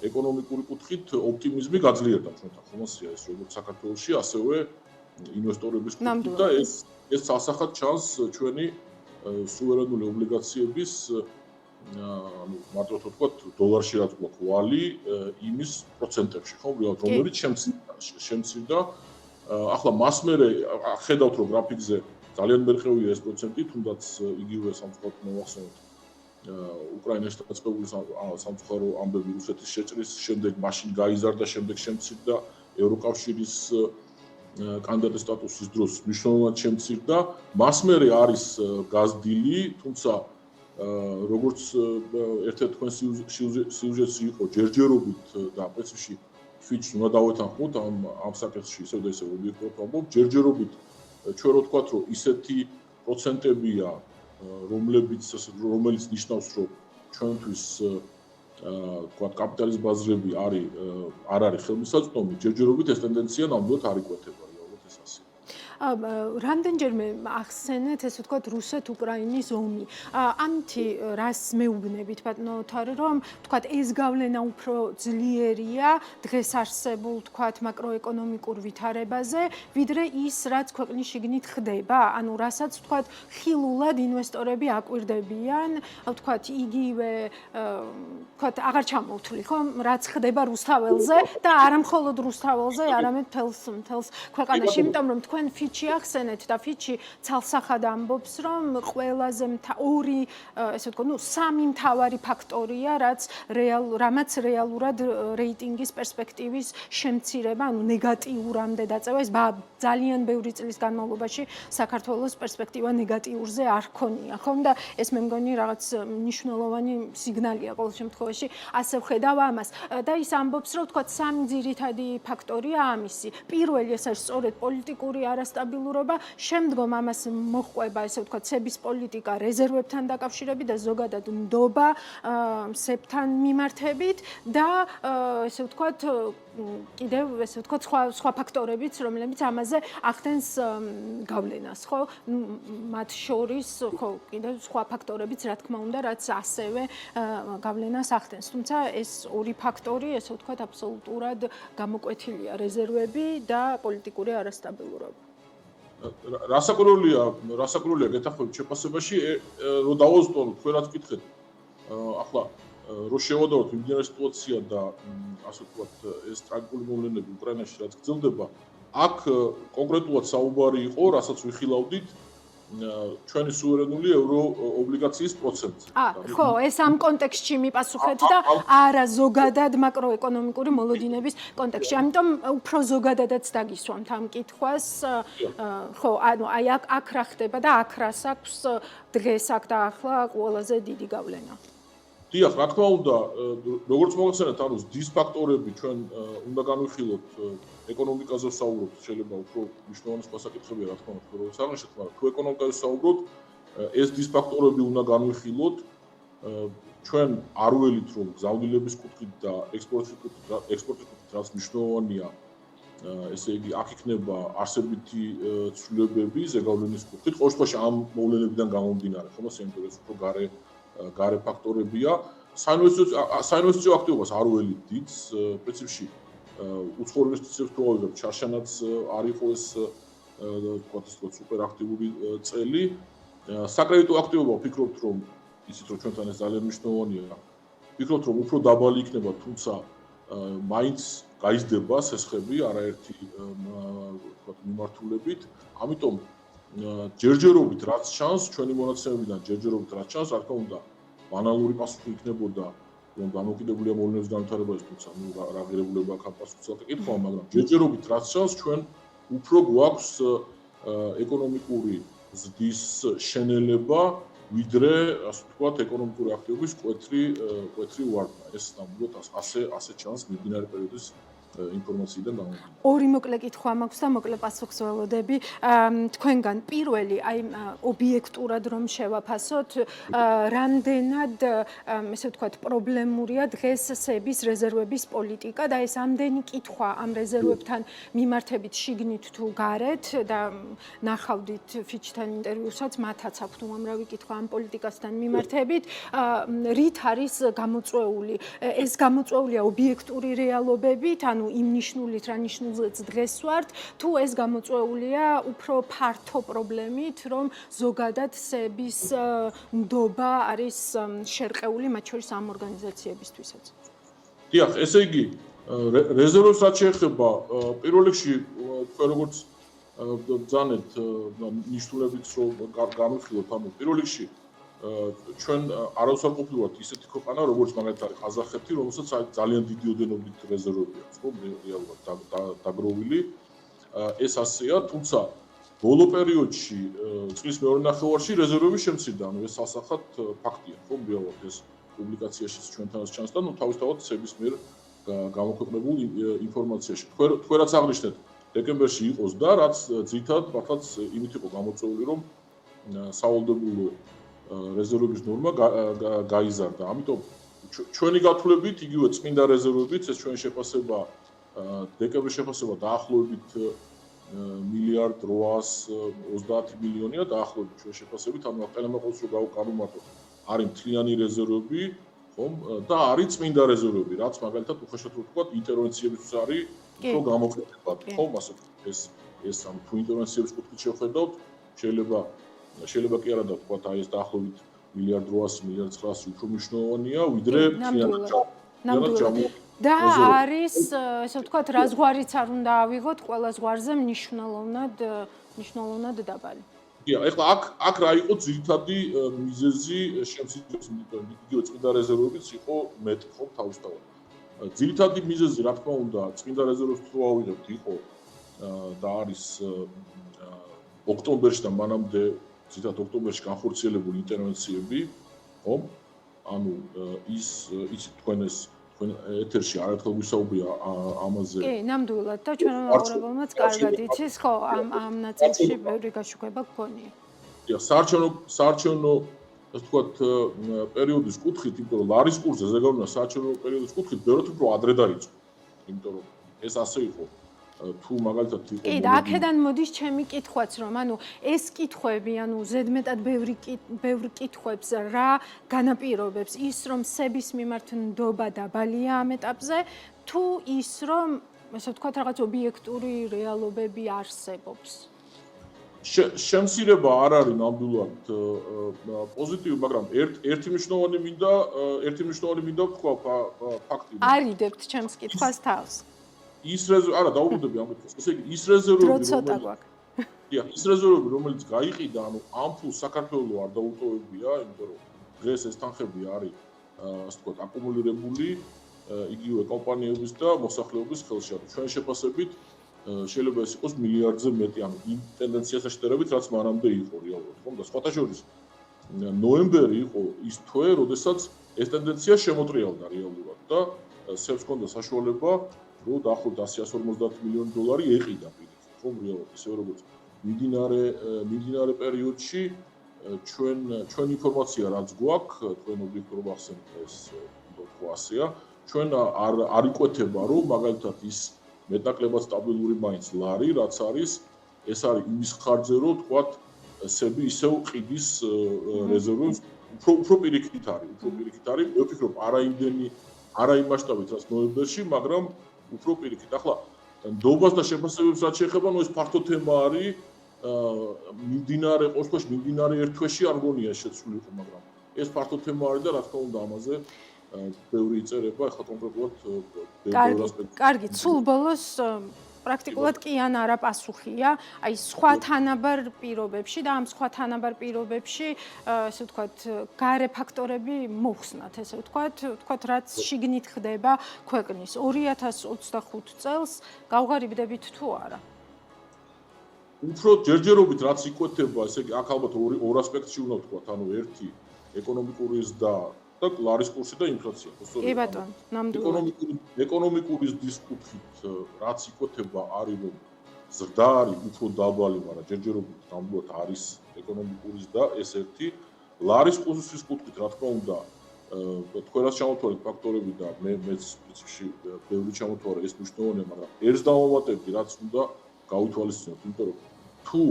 ეკონომიკური კუთხით ოპტიმიზმი გაძლიერდა ჩვენთან, ხომასია ეს როგორც საქართველოში, ასევე ინვესტორების კუთხით და ეს ასახად ჩანს ჩვენი სუვერენული ობლიგაციების ანუ მარტო ვთქვათ დოლარში რაც გვაქვს ვალი იმის პროცენტებში, ხო, რომელიც შემცირდა. ახლა მას მერე ხედავთ რომ გრაფიკზე ძალიან მერყევია ეს პროცენტი, თუნდაც იგივე სამწუხაროდ მოვახსენოთ უკრაინაში დაწყებული სამწუხარო ამბები რუსეთის შეჭრის შემდეგ მაშინ გაიზარდა, შემდეგ შემცირდა ევროკავშირის კანდიდატის სტატუსის დროს მნიშვნელოვნად შემცირდა. მას მერე არის გაზრდილი, თუმცა როგორც ერთ-ერთ თქვენ სიუჟეტში იყო ჯერჯერობით და პრინციპში ფიჩს უნდა დავეთანხმოთ ამ საკითხში ისევ და ისევ ობიექტურად ვამბობ, ჯერჯერობით ჩვენ რო ვთქვათ, რომ ისეთი პროცენტებია, რომელიც ნიშნავს, რომ ჩვენთვის ვთქვათ კაპიტალის ბაზრები არ არის ხელმისაწვდომი, ჯერჯერობით ეს ტენდენცია ნამდვილად არ იკვეთება, რეალურად ეს ასე. რამდენჯერმე ახსენეთ, ესე ვთქვათ, რუსეთ-უკრაინის ომი. ამითი რას მეუბნებით, ბატონო თარი, რომ ვთქვათ, ეს გავლენა უფრო ძლიერია დღეს არსებულ, ვთქვათ, მაკროეკონომიკურ ვითარებაზე, ვიდრე ის, რაც ქვეყნის შიგნით ხდება. ანუ რასაც, ვთქვათ, ხილულად ინვესტორები აკვირდებიან, ვთქვათ, იგივე, ვთქვათ, აღარ ჩამოვთვლი, ხო, რაც ხდება რუსთაველზე და არა მხოლოდ რუსთაველზე, არამედ მთელს ქვეყანაში, იმიტომ რომ თქვენ ფიჩი ახსენეთ და ფიჩი ცალსახად ამბობს, რომ ყველაზე ორი, ესე ვთქვათ, სამი მთავარი ფაქტორია, რამაც რეალურად რეიტინგის პერსპექტივის შემცირება, ანუ ნეგატიურამდე დაწევა, ეს ძალიან ბევრი წლის განმავლობაში საქართველოს პერსპექტივა ნეგატიურზე არ ქონია, ხომ? და ეს მე მგონი რაღაც მნიშვნელოვანი სიგნალია ყოველ შემთხვევაში, ასე ვხედავ ამას. და ის ამბობს, რომ ვთქვათ, სამი ძირითადი ფაქტორია ამისი. პირველი ეს არის სწორედ პოლიტიკური არასტაბილურობა, შემდგომ ამას მოჰყვება, ესე ვთქვათ, ცების პოლიტიკა რეზერვებთან დაკავშირებით და ზოგადად ნდობა სებთან მიმართებით და ესე ვთქვათ, კიდევ ესე ვთქვათ, სხვა ფაქტორებიც, რომლებიც ამაზე ახდენს გავლენას, ხო? მათ შორის, ხო, კიდევ სხვა ფაქტორებიც, რა თქმა უნდა, რაც ასევე გავლენას ახდენს. თუმცა ეს ორი ფაქტორი, ესე ვთქვათ, აბსოლუტურად გამოკვეთილია რეზერვები და პოლიტიკური არასტაბილურობა. რასაკვირველია გეთახმებით შეფასებაში, რომ დავაზუსტოთ, თქვენ რაც გითხეთ. ახლა რო შევადაროთ მიმდინარე სიტუაცია და ასე ვთქვათ, ეს ტრაგიკული მოვლენები უკრაინაში რაც გრძელდება, აქ კონკრეტულად საუბარი იყო, რასაც ვიხილავდით, ჩვენი სუვერენული ევროობლიგაციის პროცენტზე. ხო, ეს ამ კონტექსტში მიპასუხეთ და არა ზოგადად მაკროეკონომიკური მოლოდინების კონტექსტში. ამიტომ უფრო ზოგადადაც დაგისვამთ ამ კითხვას. ხო, ანუ აი აქ რა ხდება და აქ რას აქვს დღეს აქ და ახლა ყველაზე დიდი გავლენა. დიახ, რა თქმა უნდა, როგორც მოგახსენეთ, ანუ ზრდის ფაქტორები ჩვენ უნდა განვიხილოთ ეკონომიკაზე ვსაუბრობთ, შეიძლება უფრო მნიშვნელოვანი სხვა საკითხებია, რა თქმა უნდა, როგორც აღნიშნეთ, მაგრამ თუ ეკონომიკაზე ვსაუბრობთ, ეს ზრდის ფაქტორები უნდა განვიხილოთ. ჩვენ არ ველით, რომ გზავნილების კუთხით და ექსპორტის კუთხით რაც მნიშვნელოვანია, ესე იგი, აქ იქნება არსებითი ცვლილებები ზეგავლენის კუთხით, ყოველ შემთხვევაში ამ მოვლენებიდან გამომდინარე, ხომ, იმიტომ ეს უფრო გარე ფაქტორებია. საინვესტიციო აქტივობას არ ველით დიდს, პრინციპში უცხოურ ინვესტიციებს თუ ავიღებთ, ჩარშანაც არ იყო ეს, ვთქვათ, სუპერ აქტიური წელი. საკრედიტო აქტივობა ვფიქრობთ, რომ ისიც რომ ჩვენთან ეს ძალიან მნიშვნელოვანია. ვფიქრობთ, რომ უფრო დაბალი იქნება, თუმცა მაინც გაიზრდება სესხები არაერთი ვთქვათ მიმართულებით. ამიტომ ჯერჯერობით რაც ჩანს, ჩვენი მონაცემებიდან ჯერჯერობით რაც ჩანს, რა თქმა უნდა, ბანალური პასუხი იქნებოდა რომ დამოკიდებულია მოვლენების განვითარებაზე, თუმცა რა ღირებულება აქვს პასუხისმგებელი კითხვა, მაგრამ ჯერჯერობით რაც ჩანს ჩვენ უფრო გვაქვს ეკონომიკური ზრდის შენელება, ვიდრე ასე ვთქვათ, ეკონომიკური აქტივობის კვეთრი ვარდნა. ეს ნამდვილად ასე ჩანს მიმდინარე პერიოდის ინფორმაციიდან გამომდინარე. ორი მოკლე კითხვა მაქვს და მოკლე პასუხს ველოდები. თქვენგან პირველი, აი ობიექტურად რომ შევაფასოთ, რამდენად ესე ვთქვათ, პრობლემურია დღეს სების რეზერვების პოლიტიკა და ეს ამდენი კითხვა ამ რეზერვებთან მიმართებით შიგნით თუ გარეთ და ნახავდით ფიჩთან ინტერვიუსაც, მათაც აქვთ უამრავი კითხვა ამ პოლიტიკასთან მიმართებით, რით არის გამოწვეული? ეს გამოწვეულია ობიექტური რეალობებით, ანუ იმ ნიშნულით, რა ნიშნულზეც დღეს ვართ, თუ ეს გამოწვეულია უფრო ფართო პრობლემით, რომ ზოგადად სების ნდობა არის შერყეული, მათ შორის ამ ორგანიზაციებისთვისაც. დიახ, ესე იგი, რეზერვებს რაც შეეხება, პირველ რიგში თქვენ როგორც ბრძანეთ ნიშნულებით რომ გამიხილოთ, ანუ პირველ რიგში ჩვენ არავის არ ყოფილვართ ისეთი ქვეყანა, როგორც მაგალითად არის ყაზახეთი, რომელსაც ძალიან დიდი ოდენობით რეზერვები აქვს, ხო, რეალურად დაგროვილი. ეს ასეა, თუმცა ბოლო პერიოდში წლის მეორე ნახევარში რეზერვები შემცირდა, ანუ ეს ასახად ფაქტია, ხო, რეალურად ეს პუბლიკაციაშიც ჩვენთანაც ჩანს და ნუ თავისთავად სების მიერ გამოქვეყნებულ ინფორმაციაში. თქვენ რაც აღნიშნეთ, დეკემბერში იყოს და რაც ძირითადად მართლაც იმით იყო გამოწვეული, რომ სავალდებულო რეზერვების ნორმა გაიზარდა. ამიტომ ჩვენი გათვლებით, იგივე წმინდა რეზერვებიც, ეს ჩვენი შეფასება დეკემბრის შეფასება დაახლოებით 1.830 მილიონია დაახლოებით ჩვენი შეფასებით, ანუ ყელემაყოლს რო გავუმართოთ, არის მთლიანი რეზერვები, ხომ? და არის წმინდა რეზერვები, რაც მაგალითად უხეშად ვთქვათ, ინტერვენციებისთვის არის უფრო გამოყენებად, ხომ? ასე ეს ამ თუ ინტერვენციების კუთხით შევხედავთ, შეიძლება კი არა და ვთქვათ, აი ეს დაახლოებით 1.800 1.900 უფრო მნიშვნელოვანია, ვიდრე ნამდვილად. და არის, ესე ვთქვათ, რა ზღვარიც არ უნდა ავიღოთ, ყველა ზღვარზე მნიშვნელოვნად დაბალი. დიახ, ეხლა აქ რა იყო ძირითადი მიზეზი შემცირების, იგივე წმინდა რეზერვებიც იყო მეტი, ხო, თავისთავად. ძირითადი მიზეზი, რა თქმა უნდა, წმინდა რეზერვებს თუ ავიღებთ, იყო და არის ოქტომბერში და მანამდე ძირითადად ოქტომბერში განხორციელებული ინტერვენციები, ხო? ანუ იცით თქვენ ეთერში არაერთხელ ვისაუბრია ამაზე. კი, ნამდვილად და ჩვენ მაყურებელმაც კარგად იცის, ხო, ამ ნაწილში ბევრი გაშუქება გქონია. დიახ, საარჩევნო ასე ვთქვათ, პერიოდის კუთხით, იმიტომ რომ ლარის კურსზე ზეგავლენა საარჩევნო პერიოდის კუთხით ბევრად უფრო ადრე დაიწყო. იმიტომ რომ ეს ასე იყო. თუ მაგალითად იყო კი და აქედან მოდის ჩემი კითხვაც, რომ ანუ ეს კითხვები, ანუ ზედმეტად ბევრ კითხვებს რა განაპირობებს, ის რომ სების მიმართ ნდობა დაბალია ამ ეტაპზე, თუ ის რომ ასე ვთქვათ, რაღაც ობიექტური რეალობები არსებობს. შემცირება არ არის ნამდვილად პოზიტივი, მაგრამ ერთი მნიშვნელოვანი მინდა ვთქვა ფაქტი. არიდებთ ჩემს კითხვას თავს. ის რეზერვები, არა, დაუბრუნდები ამ კითხვას. ესე იგი, ის რეზერვები, რომელიც გაიყიდა, ანუ ამ ფულს საქართველოს არ დაუტოვებია, იმიტომ რომ დღეს ეს თანხები არის, ასე ვთქვათ, აკუმულირებული იგივე კომპანიების და მოსახლეობის ხელში. ჩვენ შეფასებით შეიძლება ეს იყოს მილიარდზე მეტი, ანუ იმ ტენდენციასთან შედარებით, რაც მანამდე იყო რეალურად, ხომ? და სხვათა შორის ნოემბერი იყო ის თვე, როდესაც ეს ტენდენცია შემოტრიალდა რეალურად და სებს ჰქონდა საშუალება რომ დაახლოებით 100-150 მილიონი დოლარი ეყიდა პირიქით, ხომ რეალურად, ისე როგორც მიმდინარე პერიოდში ჩვენ ინფორმაცია რაც გვაქვს, თქვენ ობიექტურად ახსენეთ ეს თქო ასეა, ჩვენ არ იკვეთება რომ მაგალითად ის მეტნაკლებად სტაბილური მაინც ლარი, რაც არის, ეს არის იმის ხარჯზე, რომ თქვათ სები ისევ ყიდის რეზერვებს უფრო პირიქით არის, მე ვფიქრობ არა იმ მასშტაბით, რაც ნოემბერში, მაგრამ უფრო პირიქით. ახლა ნდობას და შეფასებებს რაც შეეხება, ნუ ეს ფართო თემა არის. მიმდინარე ერთ თვეში არ გონია შეცვლილი იყო, მაგრამ ეს ფართო თემა არის და რა თქმა უნდა ამაზე ბევრი იწერება, ახლა კონკრეტულად ბევრი ასპექტი. კარგი, სულ ბოლოს პრაქტიკულად კი ან არა პასუხია, აი სხვა თანაბარ პირობებში და ამ სხვა თანაბარ პირობებში, ესე ვთქვათ, გარე ფაქტორები მოხსნათ, ესე ვთქვათ, რაც შიგნით ხდება ქვეყნის 2025 წელს გავღარიბდებით თუ არა? უფრო ჯერჯერობით რაც იკვეთება, ესე იგი აქ ალბათ ორ ასპექტში უნდა ვთქვათ, ანუ ერთი ეკონომიკური ზრდა და ლარის კურსი და ინფლაცია. კი ბატონო, ნამდვილად. ეკონომიკური ზრდის კუთხით რაც იკვეთება არის რომ ზრდა არის უფრო დაბალი, მაგრამ ჯერჯერობით ნამდვილად არის ეკონომიკური ზრდა, ეს ერთი. ლარის კურსის კუთხით რა თქმა უნდა თქვენას ჩამოთვალეთ ფაქტორები და მეც პრინციპში ბევრი ჩამოთვალე ეს მნიშვნელოვანია, მაგრამ ერთს დავამატებდი რაც უნდა გავითვალისწინოთ, იმიტომ რომ თუ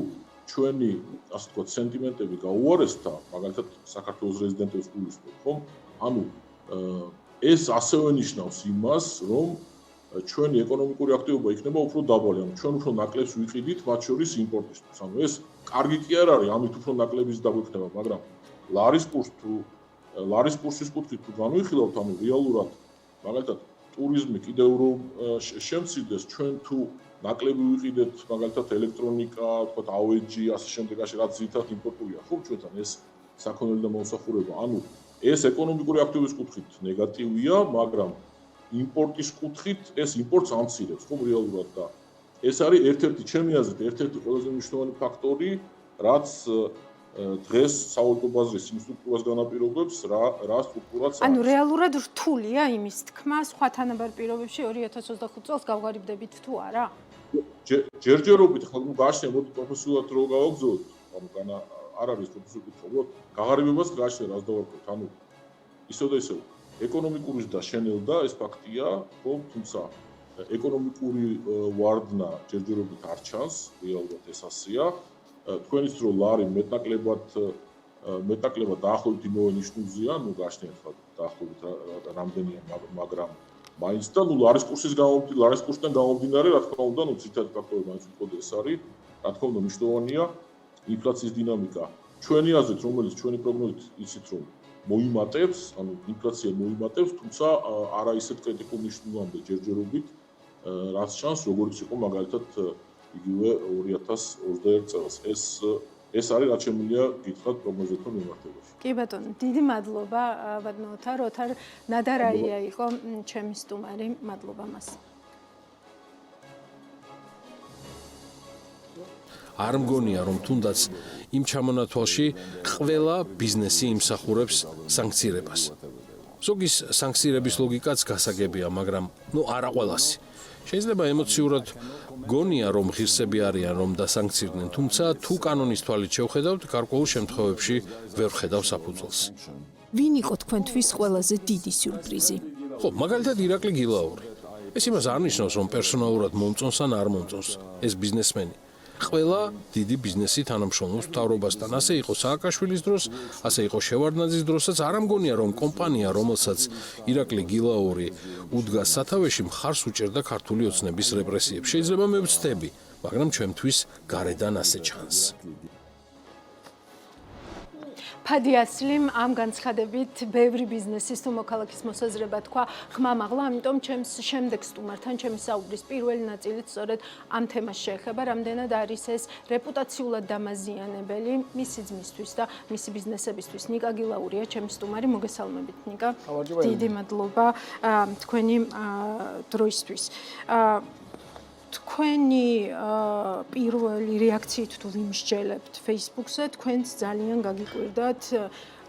ჩვენი ასე ვთქვათ სენტიმენტები გაუარესდა, მაგალითად საქართველოს რეზიდენტებს გულისხმობ, ხომ? ანუ ეს ასევე ნიშნავს იმას, რომ ჩვენი ეკონომიკური აქტივობა იქნება უფრო დაბალი, ანუ ჩვენ უფრო ნაკლებს ვიყიდით მათ შორის იმპორტისთვის. ანუ ეს კარგი კი არ არის, ამით უფრო ნაკლების დაგვიქნება, მაგრამ ლარის კურსის კუთხით თუ განვიხილავთ, ანუ რეალურად მაგალითად ტურიზმი კიდევ რომ შემცირდეს, ჩვენ თუ ნაკლები ვიყიდეთ მაგალითად ელექტრონიკა, თქვათ AOG, ასე შემდეგაში რაც ძირითადად იმპორტულია, ხო ჩვენთან ეს საქონელი და მომსახურება. ანუ ეს ეკონომიკური აქტივობის კუთხით ნეგატივია, მაგრამ იმპორტის კუთხით ეს იმპორტს ამცირებს, ხო რეალურად და ეს არის ერთ-ერთი ჩემი აზრით, ერთ-ერთი ყველაზე მნიშვნელოვანი ფაქტორი, რაც დღეს სავალუტო ბაზრის იმ სტრუქტურას განაპირობებს, რა სტრუქტურაც არის. ანუ რეალურად რთულია იმის თქმა, სხვა თანაბარ პირობებში 2025 წელს გავღარიბდებით თუ არა? ჯერჯერობით ხა გაშნია, მოდი პროფესიულად რო გავაგზავნოთ, ანუ არ არის პროფესიული კითხვა, გაღარიბებას გაშნია რას დავარქოთ, ანუ ისევ და ისევ ეკონომიკური ზრდა შენელდა, ეს ფაქტია, ხო, თუმცა ეკონომიკური ვარდნა ჯერჯერობით არ ჩანს, რეალურად ეს ასეა. თქვენიც რო ლარი მეტნაკლებად დაახლოებით იმავე ნიშნულზეა, ნუ გაშნიათ ხა დაახლოებით რამდენია, მაგრამ მაინც და ნუ ლარის კურსიდან გამომდინარე, რა თქმა უნდა, ნუ ცითადი ფაქტორი მაინც უფრო ეს არის, რა თქმა უნდა, მნიშვნელოვანია ინფლაციის დინამიკა. ჩვენი აზრით, რომელიც ჩვენი პროგნოზით იცით, რომ მოიმატებს, ანუ ინფლაცია მოიმატებს, თუმცა არა ისეთ კრიტიკულ ნიშნულამდე ჯერჯერობით, რაც ჩანს, როგორც იყო მაგალითად იგივე 2021 წელს. ეს არის რაც შემიძლია გითხრათ პროგნოზებთან მიმართებაში. კი ბატონო, დიდი მადლობა ბატონო ოთარ ნადარაია იყო ჩემი სტუმარი, მადლობა მას. არ მგონია რომ თუნდაც იმ ჩამონათვალში ყველა ბიზნესი იმსახურებს სანქცირებას. ზოგის სანქცირების ლოგიკაც გასაგებია, მაგრამ არა ყველასი. შეიძლება ემოციურად გონია რომ ღირსები არიან რომ დასანქცირდნენ, თუმცა თუ კანონის თვალით შევხედავთ, გარკვეულ შემთხვევებში ვერ ხედავ საფუძველს. ვინ იყო თქვენთვის ყველაზე დიდი სიურპრიზი? ხო, მაგალითად ირაკლი გილაური. ეს იმას არ ნიშნავს რომ პერსონალურად მომწონს ან არ მომწონს ეს ბიზნესმენი. ყველა დიდი ბიზნესი თანამშრომლობს მთავრობასთან, ასე იყო სააკაშვილის დროს, ასე იყო შევარდნაძის დროსაც. არ ამგონია რომ კომპანია, რომელსაც ირაკლი გილაური უდგას სათავეში, მხარს უჭერდა ქართული ოცნების რეპრესიებს. შეიძლება მე ვცდები, მაგრამ ჩვენთვის გარედან ასე ჩანს. ფადიასლიმ ამ განცხადებით ბევრი ბიზნესის თუ მოქალაქის მოსაზრება თქვა ხმამაღლა, ამიტომ ჩემს შემდეგ სტუმართან ჩემი საუბრის პირველი ნაწილით სწორედ ამ თემას შეეხება, რამდენად არის ეს რეპუტაციულად დამაზიანებელი მისი ძმისთვის და მისი ბიზნესებისთვის. ნიკა გილაურია ჩემი სტუმარი, მოგესალმებით ნიკა. დიდი მადლობა თქვენი დროისთვის. თქვენი პირველი რეაქციით თუ ვიმსჯელებთ Facebook-ზე, თქვენც ძალიან გაგიკვირდათ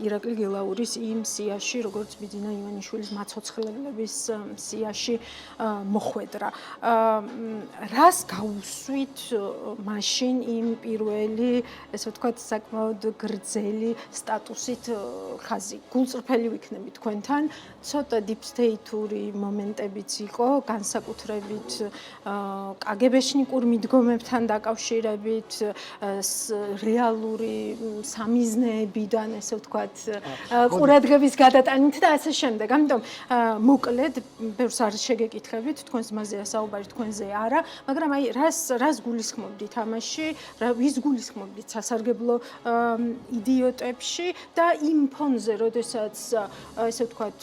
ირაკლი გილაურის იმ სიაში, როგორც ბიძინა ივანიშვილის მაცოცხლებლების სიაში მოხვედრა. რას გაუსვით მაშინ იმ პირველი, ესე ვთქვათ, საკმაოდ გრძელი სტატუსით ხაზი? გულწრფელი ვიქნები თქვენთან, ცოტა დიპსტეიტური მომენტებიც იყო, განსაკუთრებით კგბ-შნიკურ მიდგომებთან დაკავშირებით, რეალური სამიზნეებიდან, ესე ვთქვათ, ვთქვათ, ყურადღების გადატანით და ასე შემდეგ. ამიტომ მოკლედ ბევრს არის შეგეკითხებით, თქვენს მასზეა საუბარი, თქვენზე არა, მაგრამ აი რას გულისხმობდით ამაში, ვის გულისხმობდით სასარგებლო იდიოტებში და იმ ფონზე, როდესაც ესე ვთქვათ,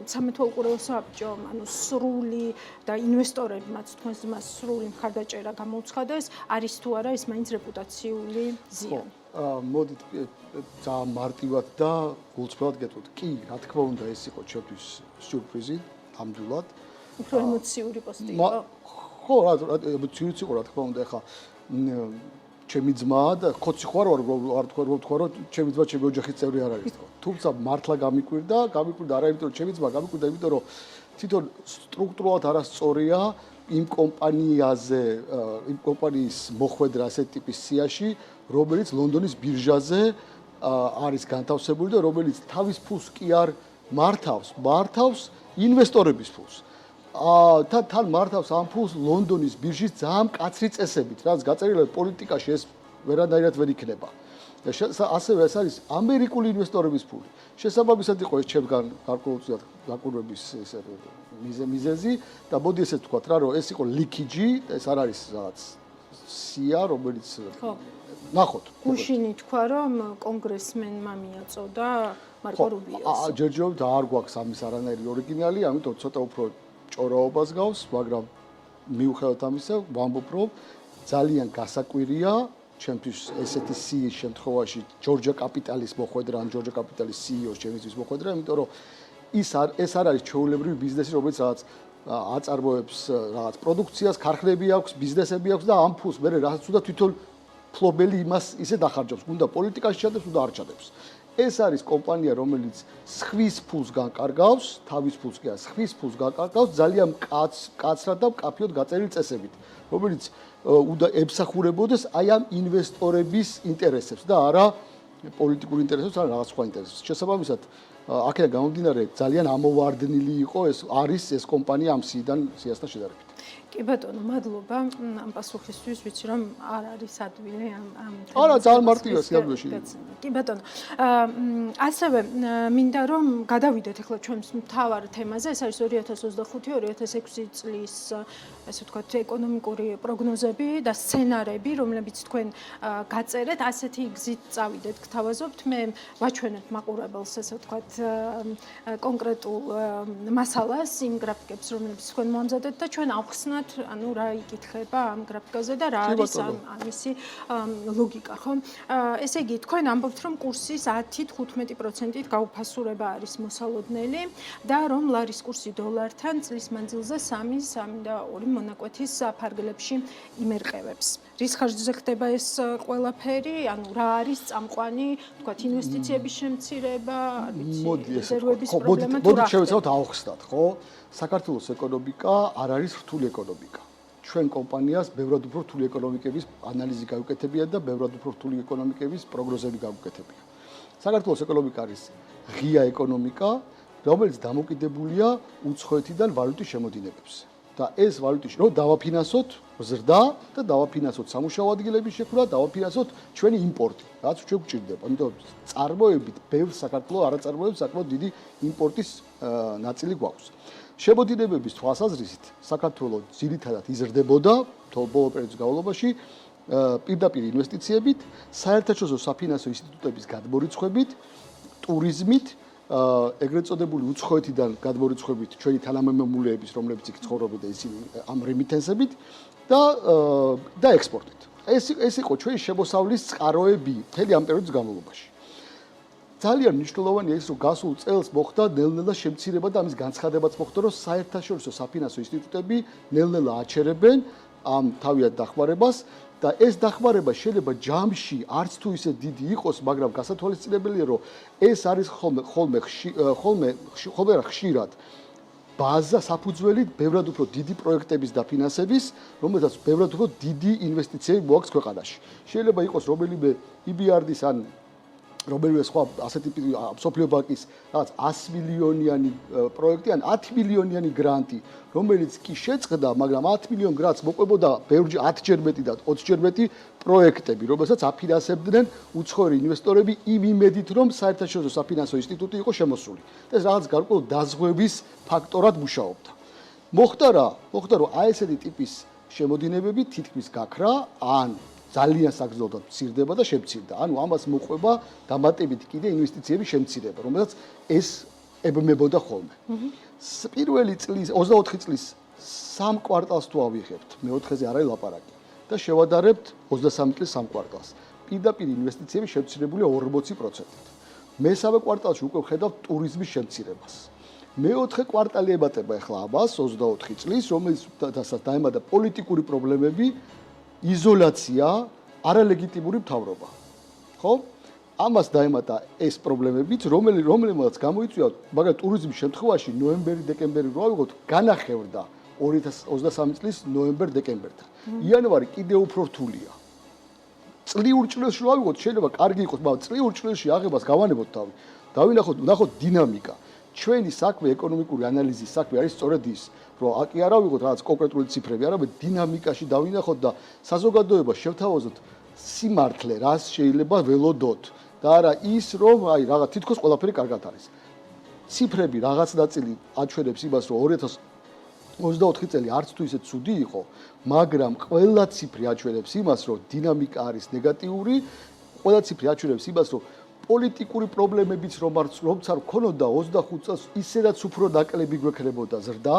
სამეთვალყურეო საბჭომ, ანუ სრული და ინვესტორებმაც თქვენს მას სრული მხარდაჭერა გამოუცხადეს, არის თუ არა ეს მაინც რეპუტაციული ზიანი. მოდით ძალიან მარტივად და გულწრფელად გეტყვით. კი, რა თქმა უნდა, ეს იყო ჩემთვის სიურპრიზი, ნამდვილად. უფრო ემოციური პოსტი იყო. ხო, ემოციური იყო, რა თქმა უნდა, ეხლა ჩემი ძმა და ხოცი ხوار არ თქვა რომ ჩემი ძმა ჩემი ოჯახის წევრი არ არის თქო. თუმცა მართლა გამიკვირდა არა იმიტომ რომ ჩემი ძმა გამიკვირდა, იმიტომ რომ თვითონ სტრუქტურულად არასწორია იმ კომპანიაზე, იმ კომპანიის მოხვედრა ასეთ ტიპის სიაში, რომელიც ლონდონის ბირჟაზე არის განთავსებული და რომელიც თავის ფულს კი არ მართავს ინვესტორების ფულს. თან მართავს ამ ფულს ლონდონის ბირჟის ძალიან მკაცრი წესებით, რაც გაწერილია პოლიტიკაში ეს ვერანაირად ვერ იქნება. ასევე ეს არის ამერიკული ინვესტორების ფული. შესაბამისად იყო ეს ჩემგან გარკვეულწილად გაკვირვების მიზეზი და მოდი ესე ვთქვათ რა, რომ ეს იყო ლიქიჯი, ეს არ არის რაღაც სია, რომელიც ნახოთ. გუშინი თქვა, რომ კონგრესმენმა მიაწოდა მარკო რუბიოს. ჯერჯერობით არ გვაქვს ამის არანაირი ორიგინალი, ამიტომ ცოტა უფრო ჭორაობას გავს, მაგრამ მიუხედავად ამისა, ვამბობ, რომ ძალიან გასაკვირია ჩემთვის ესეთი სიის შემთხვევაში ჯორჯია კაპიტალის მოხვედრა, ან ჯორჯია კაპიტალის CEO-ს ჩემთვის მოხვედრა, იმიტომ რომ ეს არ არის ჩვეულებრივი ბიზნესი, რომელიც რაღაც აწარმოებს რაღაც პროდუქციას, ქარხნები აქვს, ბიზნესები აქვს და ამ ფულს მე რაღაც უნდა თვითონ ფლობელი იმას ისე დახარჯავს, უნდა პოლიტიკაში ჩადებს, უნდა არ ჩადებს. ეს არის კომპანია, რომელიც სხვის ფულს განკარგავს, თავის ფულს კი არა, სხვის ფულს განკარგავს ძალიან მკაცრად და მკაფიოდ გაწერილი წესებით, რომელიც უნდა ემსახურებოდეს აი ამ ინვესტორების ინტერესებს და არა პოლიტიკურ ინტერესებს, არა რაღაც სხვა ინტერესებს. შესაბამისად, აქედან გამომდინარე, ძალიან ამოვარდნილი იყო ეს კომპანია ამ სიასთან შედარებით. კი ბატონო, მადლობა ამ პასუხისთვის, ვიცი რომ არ არის ადვილი ამ არა, ძალიან მარტივია სიამოვნებაში. კი ბატონო, ასევე მინდა რომ გადავიდეთ ახლა ჩვენს მთავარ თემაზე, ეს არის 2025-2026 წლის ასე ვთქვათ ეკონომიკური პროგნოზები და სცენარები, რომლებიც თქვენ გაწერეთ, ასეთი გზით წავიდეთ, გთავაზობთ. მე ვაჩვენებ მაყურებელს ასე ვთქვათ კონკრეტულ მასალას, იმ გრაფიკებს, რომლებიც თქვენ მოამზადეთ და ჩვენ ავხსნათ ანუ რა იკითხება ამ გრაფიკაზე და რა არის ამისი ლოგიკა, ხო? ესე იგი, თქვენ ამბობთ, რომ კურსის 10-15%-ით გაუფასურება არის მოსალოდნელი და რომ ლარის კურსი დოლართან წლის მანძილზე 3.2 მონაკვეთის ფარგლებში იმერყევებს. რის ხარჯზე ხდება ეს ყველაფერი? ანუ რა არის წამყვანი, თქვათ, ინვესტიციების შემცირება, რეზერვების პრობლემა თუ რა? მოდით შევეცადოთ ავხსნათ, ხო? საქართველოს ეკონომიკა არ არის რთული ეკონომიკა. ჩვენ კომპანიას ბევრად უფრო რთული ეკონომიკების ანალიზი გაუკეთებია და ბევრად უფრო რთული ეკონომიკების პროგნოზები გაუკეთებია. საქართველოს ეკონომიკა არის ღია ეკონომიკა, რომელიც დამოკიდებულია უცხოეთიდან ვალუტის შემოდინებებზე. და ეს ვალუტის რომ დავაფინანსოთ ზრდა და დავაფინანსოთ სამუშაო ადგილების შექმნა, დავაფინანსოთ ჩვენი იმპორტი, რაც ჩვენ გვჭირდება. ამიტომ წარმოებით ბევრ საქართველოს არაწარმოებს საკმაოდ დიდი იმპორტის ნაწილი გვაქვს. შემოდინებების თვალსაზრისით საქართველოს ძირითადად იზრდებოდა ბოლო პერიოდის განმავლობაში პირდაპირ ინვესტიციებით, საერთაშორისო საფინანსო ინსტიტუტების გადმორიცხვებით, ტურიზმით, ეგრეთ წოდებული უცხოეთიდან გადმორიცხვებით ჩვენი თანამემამულეების, რომლებიც იქ ცხოვრობენ და ისინი ამ რემიტენსებით და ექსპორტით. ეს იყო ჩვენი შემოსავლის წყაროები მთელი ამ პერიოდის განმავლობაში. ძალიან მნიშვნელოვანია ის, რომ გასულ წელს მოხდა ნელ-ნელა შემცირება და ამის განცხადებაც მოხდა, რომ საერთაშორისო საფინანსო ინსტიტუტები ნელ-ნელა აჩერებენ ამ თავიანთ დახმარებას და ეს დახმარება შეიძლება ჯამში არც თუ ისე დიდი იყოს, მაგრამ გასათვალისწინებელია, რომ ეს არის ხოლმე ხშირად ბაზა საფუძველი ბევრად უფრო დიდი პროექტების დაფინანსების, რომელთაც ბევრად უფრო დიდი ინვესტიციები მოაქვს ქვეყანაში. შეიძლება იყოს რომელიმე EBRD-ის ან რომელიმე სხვა ასეთი სოფლიო ბანკის რაღაც 100 მილიონიანი პროექტი ან 10 მილიონიანი გრანტი, რომელიც კი შეწყდა, მაგრამ 10 მილიონ გრანტს მოყვებოდა ბევრჯერ 10ჯერ მეტი და 20ჯერ მეტი პროექტები, რომელსაც აფინანსებდნენ უცხოური ინვესტორები იმ იმედით, რომ საერთაშორისო საფინანსო ინსტიტუტი იყო შემოსული. და ეს რაღაც გარკვეულ დაზღვევის ფაქტორად მუშაობდა. მოხდა რომ აი ესეთი ტიპის შემოდინებები თითქმის გაქრა, ან ძალიან საგრძნოდად მცირდება და შემცირდა. ანუ ამას მოყვება დამატებით კიდე ინვესტიციების შემცირება, რომელსაც ეს ებმებოდა ხოლმე. პირველი წლის 24 წლის 3 კვარტალს თუ ავიღებთ, მეოთხეზე არ არის ლაპარაკი და შევადარებთ 23 წლის 3 კვარტალს. პირდაპირ ინვესტიციები შემცირებულია 40%-ით. მესამე კვარტალში უკვე ვხედავთ ტურიზმის შემცირებას. მეოთხე კვარტალი ემატება ახლა ამას 24 წლის, რომელსაც დაემატა პოლიტიკური პრობლემები, იზოლაცია, არალეგიტიმური მთავრობა. ხო? ამას დაემატა ეს პრობლემებიც, რომელმაც გამოიწვია, მაგრამ ტურიზმის შემთხვევაში ნოემბერი-დეკემბერი რო ავიღოთ, განახევრდა 2023 წლის ნოემბერ-დეკემბერთან. იანვარი კიდევ უფრო რთულია. წლიურ ჭრილში რო ავიღოთ, შეიძლება კარგი იყოს, მაგრამ წლიურ ჭრილში აღებას გავანებოთ თავი. ვნახოთ დინამიკა. ჩვენი საქმე ეკონომიკური ანალიზის საქმე არის სწორედ ის, რომ კი არ ავიღოთ რაღაც კონკრეტული ციფრები, არამედ დინამიკაში დავინახოთ და საზოგადოებას შევთავაზოთ სიმართლე, რას შეიძლება ველოდოთ და არა ის, რომ აი რაღაც თითქოს ყველაფერი კარგად არის. ციფრები რაღაც ნაწილი აჩვენებს იმას, რომ 2024 წელი არც თუ ისე ცუდი იყო, მაგრამ ყველა ციფრი აჩვენებს იმას, რომ დინამიკა არის ნეგატიური, ყველა ციფრი აჩვენებს იმას, რომ პოლიტიკური პრობლემებიც რომცა რქონოდა 25 წელს ისედაც უფრო ნაკლები გვექნებოდა ზრდა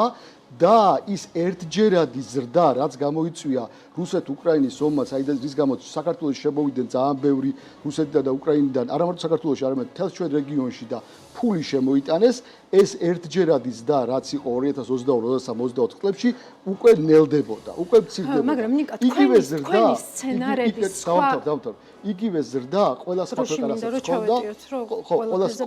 და ის ერთჯერადი ზრდა, რაც გამოიწვია რუსეთ-უკრაინის ომმა, რის გამოც საქართველოში შემოვიდნენ ძალიან ბევრი რუსეთიდან და უკრაინიდან, არა მარტო საქართველოში, არამედ მთელ ჩვენ რეგიონში და ფული შემოიტანეს, ეს ერთჯერადი ზრდა, რაც იყო 2022-2024 წლებში, უკვე ნელდებოდა, უკვე მცირდებოდა. მაგრამ ნიკა, თქვენი სცენარების დავამთავრ. იგივე ზრდა ყველა სხვა ქვეყანასაც ჰქონდა. ყველა სხვა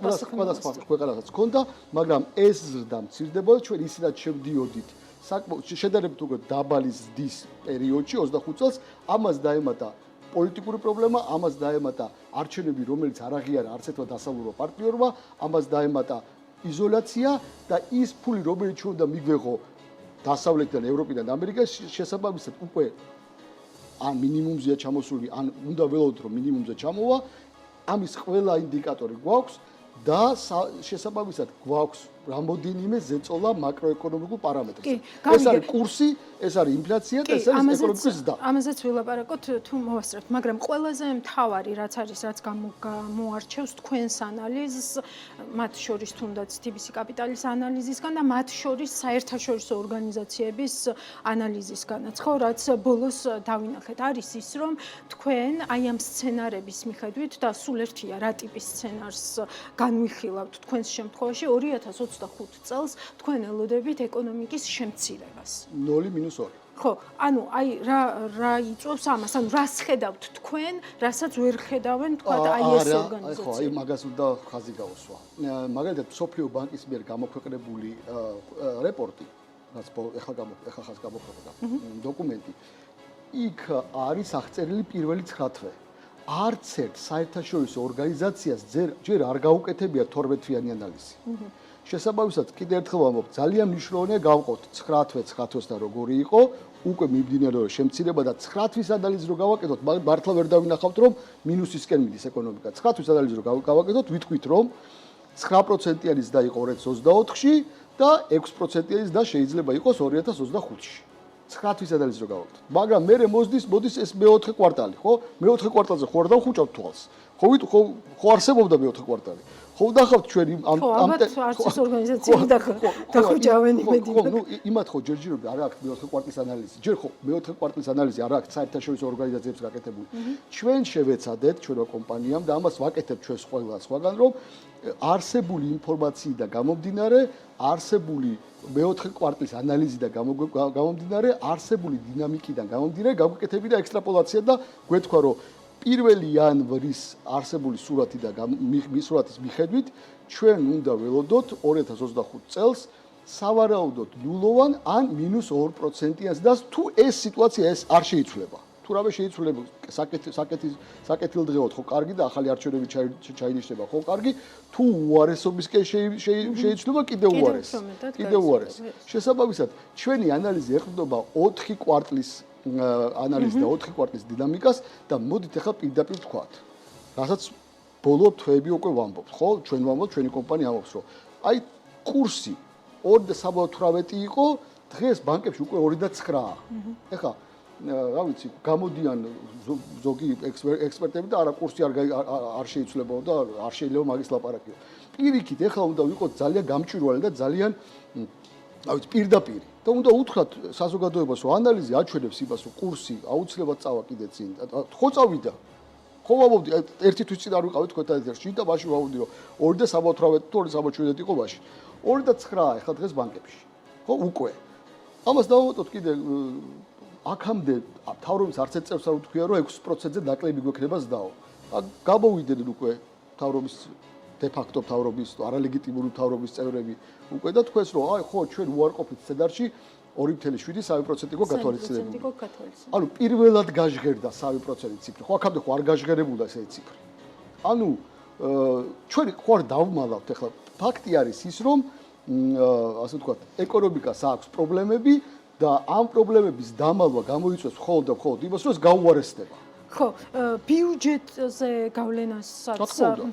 ქვეყანასაც ჰქონდა, მაგრამ ეს ზრდა მცირდებოდა, ჩვენ ისედაც შევდიოდით შედარებით უკვე დაბალი ზრდის პერიოდში 25 წელს, ამას დაემატა პოლიტიკური პრობლემა, ამას დაემატა არჩევნები, რომელიც არ აღიარა არც ერთმა დასავლურო პარტნიორმა, ამას დაემატა იზოლაცია და ის ფული, რომელიც ჩვენ უნდა მიგვეღო დასავლეთიდან, ევროპიდან და ამერიკაში, შესაბამისად უკვე ან მინიმუმზეა ჩამოსული, ან უნდა ველოდოთ, რომ მინიმუმზე ჩამოვა, ამის ყველა ინდიკატორი გვაქვს და შესაბამისად გვაქვს რამოდენიმე ზეწოლა მაკროეკონომიკულ პარამეტრებზე. ეს არის კურსი, ეს არის ინფლაცია და ეს არის ეკონომიკის ზრდა. ამაზეც ვილაპარაკოთ თუ მოვასწრებთ, მაგრამ ყველაზე მთავარი რაც არის, რაც გამოარჩევს თქვენს ანალიზს, მათ შორის თუნდაც TBC კაპიტალის ანალიზისგან და მათ შორის საერთაშორისო ორგანიზაციების ანალიზისგანაც, ხო, რაც ბოლოს დავინახეთ, არის ის, რომ თქვენ აი ამ სცენარების მიხედვით და სულ ერთია რა ტიპის სცენარს განვიხილავთ თქვენს შემთხვევაში 2025 წელს თქვენ ელოდებით ეკონომიკის შემცირებას. 0-2. ხო, ანუ აი რა იწვევს ამას, ანუ რას ხედავთ თქვენ, რასაც ვერ ხედავენ თქვა აი ეს ორგანიზაციები. ხო, აი მაგას უნდა ხაზი გაუსვა. მაგალითად, სოფლიო ბანკის მიერ გამოქვეყნებული რეპორტი, რაც ეხლა ხაზ გამოქვეყნდა დოკუმენტი, იქ არის აღწერილი პირველი 9 თვე. არც ერთ საერთაშორისო ორგანიზაციას ჯერ არ გაუკეთებია 12 თვიანი ანალიზი. შესაბამისად, კიდევ ერთხელ ვამბობ, ძალიან მნიშვნელოვანია გავყოთ 9 თვეს და როგორი იყო, უკვე მიმდინარეობს შემცირება და 9 თვის ანალიზი რო გავაკეთოთ, მართლა ვერ დავინახავთ, რომ მინუსისკენ მიდის ეკონომიკა. 9 თვის ანალიზი რო გავაკეთოთ, ვიტყვით, რომ 9%-იანი ზრდა იყო 2024-ში და 6%-იანი ზრდა შეიძლება იყოს 2025-ში. 9 თვის ანალიზი რო გავაკეთოთ. მაგრამ მე მოდის ეს მეოთხე კვარტალი, ხო? მეოთხე კვარტალზე ხო არ დავხუჭავთ თვალს. ხო არსებობდა მეოთხე კვარტალი. ხო დახავთ ჩვენ ამ არც ორგანიზაციები დახუჭავენ იმედი. ხო, იმათ ხო ჯერჯერობით არ აქვს მეოთხე კვარტლის ანალიზი. ჯერ ხო მეოთხე კვარტლის ანალიზი არ აქვს საერთაშორისო ორგანიზაციებს გაკეთებული. ჩვენ შევეცადეთ ჩვენმა კომპანიამ და ამას ვაკეთებთ ჩვენ სხვაგან, რომ არსებული ინფორმაციიდან გამომდინარე, არსებული მეოთხე კვარტლის ანალიზიდან გამომდინარე, არსებული დინამიკიდან გამომდინარე, გავაკეთებინა ექსტრაპოლაცია და გვეთქვა, რომ 1 იანვრის არსებული სურათი და სურათის მიხედვით ჩვენ უნდა ველოდოთ 2025 წელს სავარაუდოდ ნულოვან ან -2%-იან ზრდას, თუ ეს სიტუაცია არ შეიცვლება. თუ თუ რამე შეიცვლება საკეთილდღეოდ ხო კარგი და ახალი არჩევნები ჩაინიშნება ხო კარგი, თუ უარესობისკენ შეიცვლება კიდევ უარესი. შესაბამისად, ჩვენი ანალიზი ეყრდნობა 4 კვარტლის ანალიზს და 4 კვარტლის დინამიკას და მოდით ახლა პირდაპირ ვთქვათ. რასაც ბოლო თვეები უკვე ვამბობთ, ხო? ჩვენ ვამბობთ, ჩვენი კომპანია ამბობს, რომ აი კურსი 2.78 იყო, დღეს ბანკებში უკვე 2.9-ა. ეხლა რა ვიცი, გამოდიან ზოგი ექსპერტები და არა კურსი არ შეიცვლებაო და არ შეიძლება მაგის ლაპარაკიო. პირიქით, ეხლა უნდა ვიყოთ ძალიან გამჭვირვალე და ძალიან რა ვიცი, პირდაპირი. და უნდა უთხრათ საზოგადოებას, რომ ანალიზი აჩვენებს იმას, რომ კურსი აუცილებლად წავა კიდე წინ. ხო წავიდა. ხო ვამბობდი, ერთი თვის წინ არ ვიყავით თქვენთან ერთში და მაშინ ვამბობდი, რომ 2.78 თუ 2.77 იყო მაშინ. 2.9-ა ეხლა დღეს ბანკებში. ხო, უკვე. ამას დავამატოთ კიდე აქამდე მთავრობის არც ერთ წევრს არ უთქვია, რომ 6%-ზე ნაკლები გვექნება ზდაო. გამოვიდნენ უკვე მთავრობის დე-ფაქტო მთავრობის, არალეგიტიმური მთავრობის წევრები უკვე და თქვენს, რომ აი ხო, ჩვენ უარყოფით ცედარში 2.7% იყო გათვალისწინებული. ანუ პირველად გაჟღერდა 3% ციფრი. ხო, აქამდე ხო არ გაჟღერებულა ესე ციფრი. ანუ ჩვენ ხო არ დავმალავთ ახლა. ფაქტი არის ის, რომ ასე ვთქვათ, ეკონომიკას აქვს პრობლემები და ამ პრობლემების დამალვა გამოიწვევს მხოლოდ და მხოლოდ იმას, რომ ეს გაუარესდება. ხო, ბიუჯეტზე გავლენასაც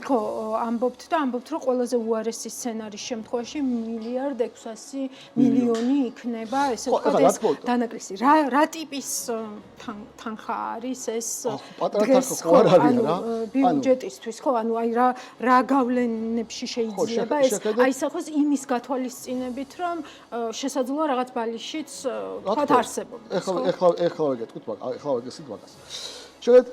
ხო ამბობთ და ამბობთ, რომ ყველაზე უარესი სცენარის შემთხვევაში 1.6 იქნება, ესე ვთქვათ, დანაკლისი. რა ტიპის თანხა არის ეს? დღეს ხო არ არის რა. ბიუჯეტისთვის ხო, ანუ აი რა გავლენებში შეიძლება ეს აი სახოს იმის გათვალისწინებით, რომ შესაძლოა რაღაც ბალიშიც თქვათ არსებობს. ეხლა ვეკეთებ, ეხლა ვეკეთებ მაგას. შეგეთ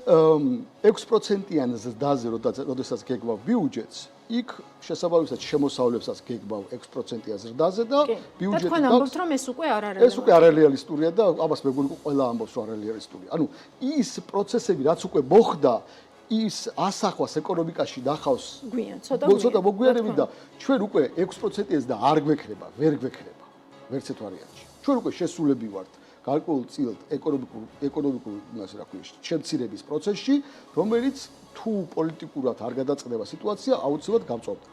6%-იან ზრდაზე, როდესაც გეგმავ ბიუჯეტს, იქ შესაბამისად შემოსავლებსაც გეგმავ 6%-იან ზრდაზე და ბიუჯეტი თქვენ ამბობთ, რომ ეს უკვე არ არის. ეს უკვე არარეალისტურია და ამას მეგონი ყველა ამბობს, რომ არარეალისტურია. ანუ ის პროცესები, რაც უკვე მოხდა, ის ასახვას ეკონომიკაში ნახავს ცოტა მოგვიანებით და ჩვენ უკვე 6%-იანს და არ გვექნება, ვერ გვექნება. ვერც ერთ ვარიანტში. ჩვენ უკვე შესულები ვართ გარკვეულ წილად ეკონომიკურ იმას რა ქვია შემცირების პროცესში, რომელიც თუ პოლიტიკურად არ გადაწყდება სიტუაცია, აუცილებლად გამწვავდა.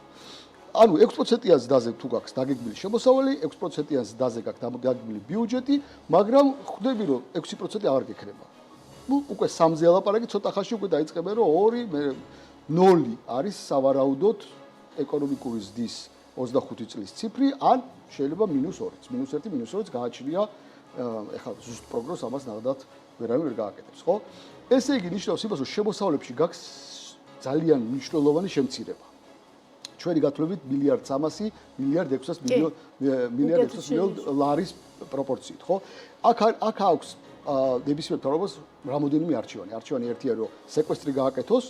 ანუ 6%-იან ზრდაზე თუ გაქვს დაგეგმილი შემოსავალი, 6%-იან ზრდაზე გაქვს დაგეგმილი ბიუჯეტი, მაგრამ ხვდები რომ 6% აღარ გექნება. ნუ უკვე 3-ზე ალაპარაკი, ცოტა ხანში უკვე დაიწყებენ რომ 2 მე 0 არის სავარაუდოდ ეკონომიკური ზრდის 25 წლის ციფრი, ან შეიძლება -2-იც, -1, -2-იც გააჩნია ეხლა ზუსტ პროგნოზს ამას ნახდათ ვერავინ ვერ გააკეთებს, ხო? ესე იგი ნიშნავს იმას, რომ შემოსავლებში გაქვს ძალიან მნიშვნელოვანი შემცირება. ჩვენი გათვლებით 1.3 მილიარდ ლარის პროპორციით, ხო? აქ აქვს ნებისმიერ მთავრობას რამოდენიმე არჩევანი. არჩევანი ერთია, რომ სეკვესტრი გააკეთოს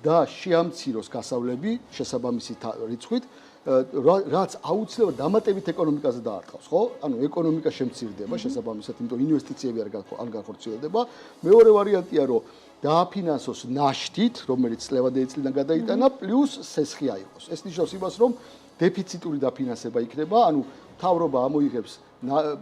და შეამციროს გასავლები შესაბამისი რიცხვით, რაც აუცილებლად დამატებით ეკონომიკაზე დაარტყავს, ხო? ანუ ეკონომიკა შემცირდება შესაბამისად, იმიტომ ინვესტიციები არ განხორციელდება. მეორე ვარიანტია, რომ დააფინანსოს ნაშთით, რომელიც წლევადეწლიდან გადაიტანა, პლუს სესხი აიღოს. ეს ნიშნავს იმას, რომ დეფიციტური დაფინანსება იქნება, ანუ მთავრობა ამოიღებს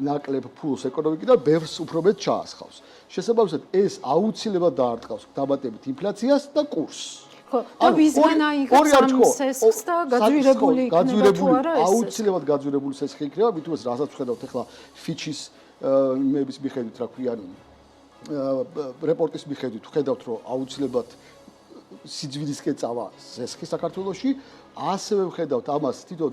ნაკლებ ფულს ეკონომიკიდან, ბევრს უფრო მეტ ჩაასხავს. შესაბამისად, ეს აუცილებლად დაარტყავს დამატებით ინფლაციას და კურსს. ხო, და ვისგან აიღებს ამ სესხს და გაძვირებული იქნება თუ არა ეს? აუცილებლად გაძვირებული სესხი იქნება, მithumets რასაც ვხედავთ ახლა ფიჩის იმების მიხედვით, რა ქვია, რეპორტის მიხედვით ვხედავთ, რომ აუცილებლად სიძვილისკენ წავა სესხი საქართველოში, ასევე ვხედავთ ამას თვითონ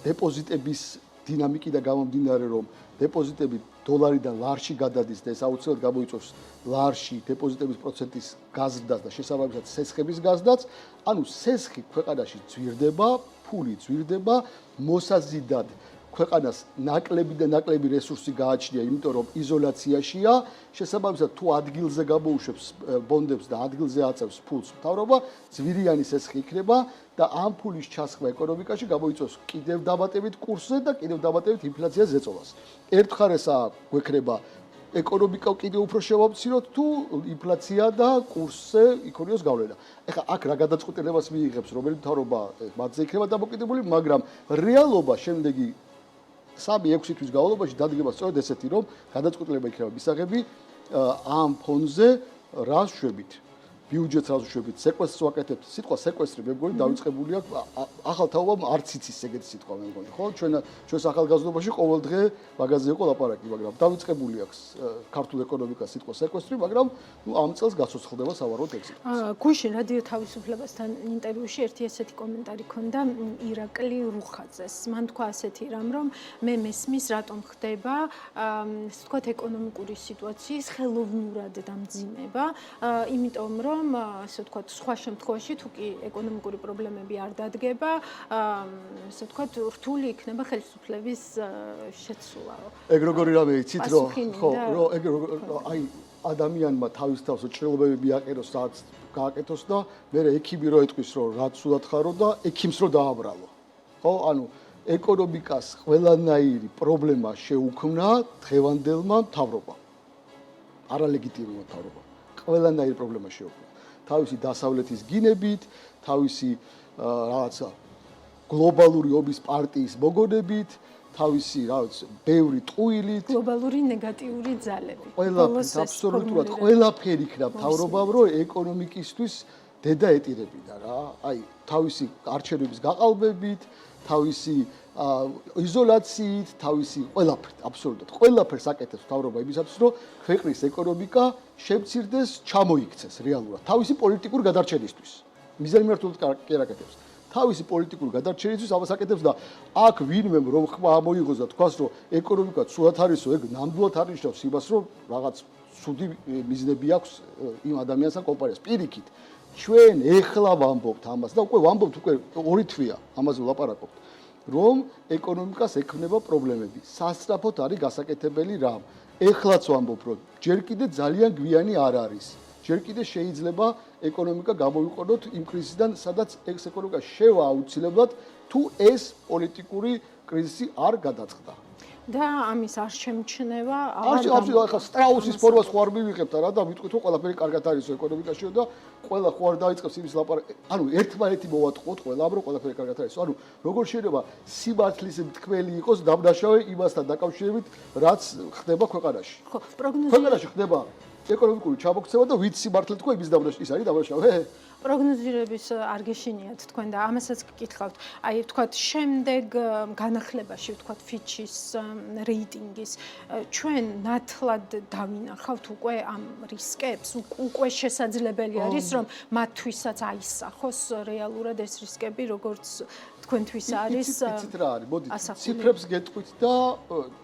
დეპოზიტების დინამიკიდან გამომდინარე, რომ დეპოზიტები დოლარიდან ლარში გადადის და ეს აუცილებლად გამოიწვევს ლარში დეპოზიტების პროცენტის გაზრდას და შესაბამისად სესხების გაზრდას. ანუ სესხი ქვეყანაში ძვირდება, ფული ძვირდება, მოსაზიდად ქვეყანას ნაკლები და ნაკლები რესურსი გააჩნია, იმიტომ რომ იზოლაციაშია. შესაბამისად თუ ადგილზე გამოუშვებს ბონდებს და ადგილზე აწევს ფულს მთავრობა, ძვირიანი სესხი იქნება და ამ ფულის ჩასხმა ეკონომიკაში გამოიწვევს კიდევ დამატებით კურსზე და კიდევ დამატებით ინფლაციას ზეწოლას. ერთხელ ესა გვექნება ეკონომიკა კიდევ უფრო შევამციროთ თუ ინფლაცია და კურსზე იქონიოს გავლენა. ეხლა აქ რა გადაწყვეტილებას მიიღებს რომელი მთავრობა მათზე იქნება დამოკიდებული, მაგრამ რეალობა შემდეგი 3-6 თვის განმავლობაში დადგება სწორედ ესეთი, რომ გადაწყვეტილება იქნება მისაღები ამ ფონზე რას შვებით? ბიუჯეტს რას შვებით? სეკვესტრს ვაკეთებთ. სიტყვა სეკვესტრი მე მგონი დაიწყებული აქვს ახალ თაობამ არც იცის ეგეთი სიტყვა მე მგონი, ხო? ჩვენს ახალგაზრდობაში ყოველდღე მაგაზე იყო ლაპარაკი, მაგრამ დაიწყებული აქვს ქართულ ეკონომიკას სიტყვა სეკვესტრი, მაგრამ ამ წელს გასოცხლდება სავარაუდოდ ეგ სიტყვა. გუშინ რადიო თავისუფლებასთან ინტერვიუში ერთი ესეთი კომენტარი ქონდა ირაკლი რუხაძეს. მან თქვა ასეთი რამ, რომ მე მესმის რატომ ხდება ესე ვთქვათ ეკონომიკური სიტუაციის ხელოვნურად დამძიმება, იმიტომ რომ ასე ვთქვათ, სხვა შემთხვევაში თუ კი ეკონომიკური პრობლემები არ დადგება, ასე ვთქვათ, რთული იქნება ხელისუფლების შეცვლა. ეგ როგორი რამე იცით, რომ ხო, რომ ეგ აი ადამიანმა თავის თავს ჭრილობები მიაყენოს, რაც გააკეთოს და მე ექიმი რო ეტყვის, რომ რაც სულად ხარო და ექიმს რო დააბრალო. ხო, ანუ ეკონომიკას ყველანაირი პრობლემა შეუქმნა დღევანდელმა მთავრობამ. არალეგიტიმურმა მთავრობამ. ყველანაირი პრობლემა შეუქმნა. თავისი დასავლეთის გინებით, თავისი რაღაცა გლობალური ობის პარტიის მოგონებით, თავისი რაღაც ბევრი ტყუილით, გლობალური ნეგატიური ძალები. ყველაფერს აბსოლუტურად ყველაფერი იქნა მთავრობამ, რომ ეკონომიკისთვის დედა ეტირებინა რა. აი, თავისი არჩევნების გაყალბებით, თავისი იზოლაციით, თავისი ყველაფერით, აბსოლუტურად ყველაფერს აკეთებს მთავრობა იმისათვის, რომ ქვეყნის ეკონომიკა შემცირდეს, ჩამოიქცეს რეალურად თავისი პოლიტიკური გადარჩენისთვის. მიზანმიმართულად კი არ აკეთებს. თავისი პოლიტიკური გადარჩენისთვის ამას აკეთებს და აქ ვინმე რომ ხმა ამოიღოს და თქვას, რომ ეკონომიკა ცუდად არისო, ეგ ნამდვილად არ ნიშნავს იმას, რომ რაღაც ცუდი მიზნები აქვს იმ ადამიანს ან კომპანიას. პირიქით, ჩვენ ეხლა ვამბობთ ამას და უკვე ვამბობთ უკვე 2 თვეა ამაზე ვლაპარაკობთ. რომ ეკონომიკას ექმნება პრობლემები. სასწრაფოდ არის გასაკეთებელი რამ. ეხლაც ვამბობ, რომ ჯერ კიდე ძალიან გვიანი არ არის. ჯერ კიდე შეიძლება ეკონომიკა გამოვიყენოთ იმ კრიზისიდან, სადაც ეს ეკონომიკა შევა აუცილებლად, თუ ეს პოლიტიკური კრიზისი არ გადაწყდა. და ამის არ შემჩნევა აბსოლუტურად ახლა სტრაუსის ფორმას ხო არ მივიღებთ რა და ვიტყვით რომ ყველაფერი კარგად არისო ეკონომიკაში და ყველა ხო არ დაიწყებს იმის ლაპარაკი. ანუ ერთმანეთი მოვატყუოთ ყველამ რომ ყველაფერი კარგად არისო. ანუ როგორ შეიძლება სიმართლის მთქმელი იყოს დამნაშავე იმასთან დაკავშირებით რაც ხდება ქვეყანაში. ხო, პროგნოზი ქვეყანაში ხდება ეკონომიკური ჩამოქცევა და ვით სიმართლე თქვა იმის დამნაშავე ის არის დამნაშავე. პროგნოზირების არ გეშინიათ თქვენ და ამასაც გკითხავთ. აი ვთქვათ, შემდეგ განახლებაში ვთქვათ ფიჩის რეიტინგის ჩვენ ნათლად დავინახავთ უკვე ამ რისკებს, უკვე შესაძლებელი არის რომ მათთვისაც აისახოს რეალურად ეს რისკები, როგორც თქვენთვის არის. იცით რა არის? მოდით ციფრებს გეტყვით და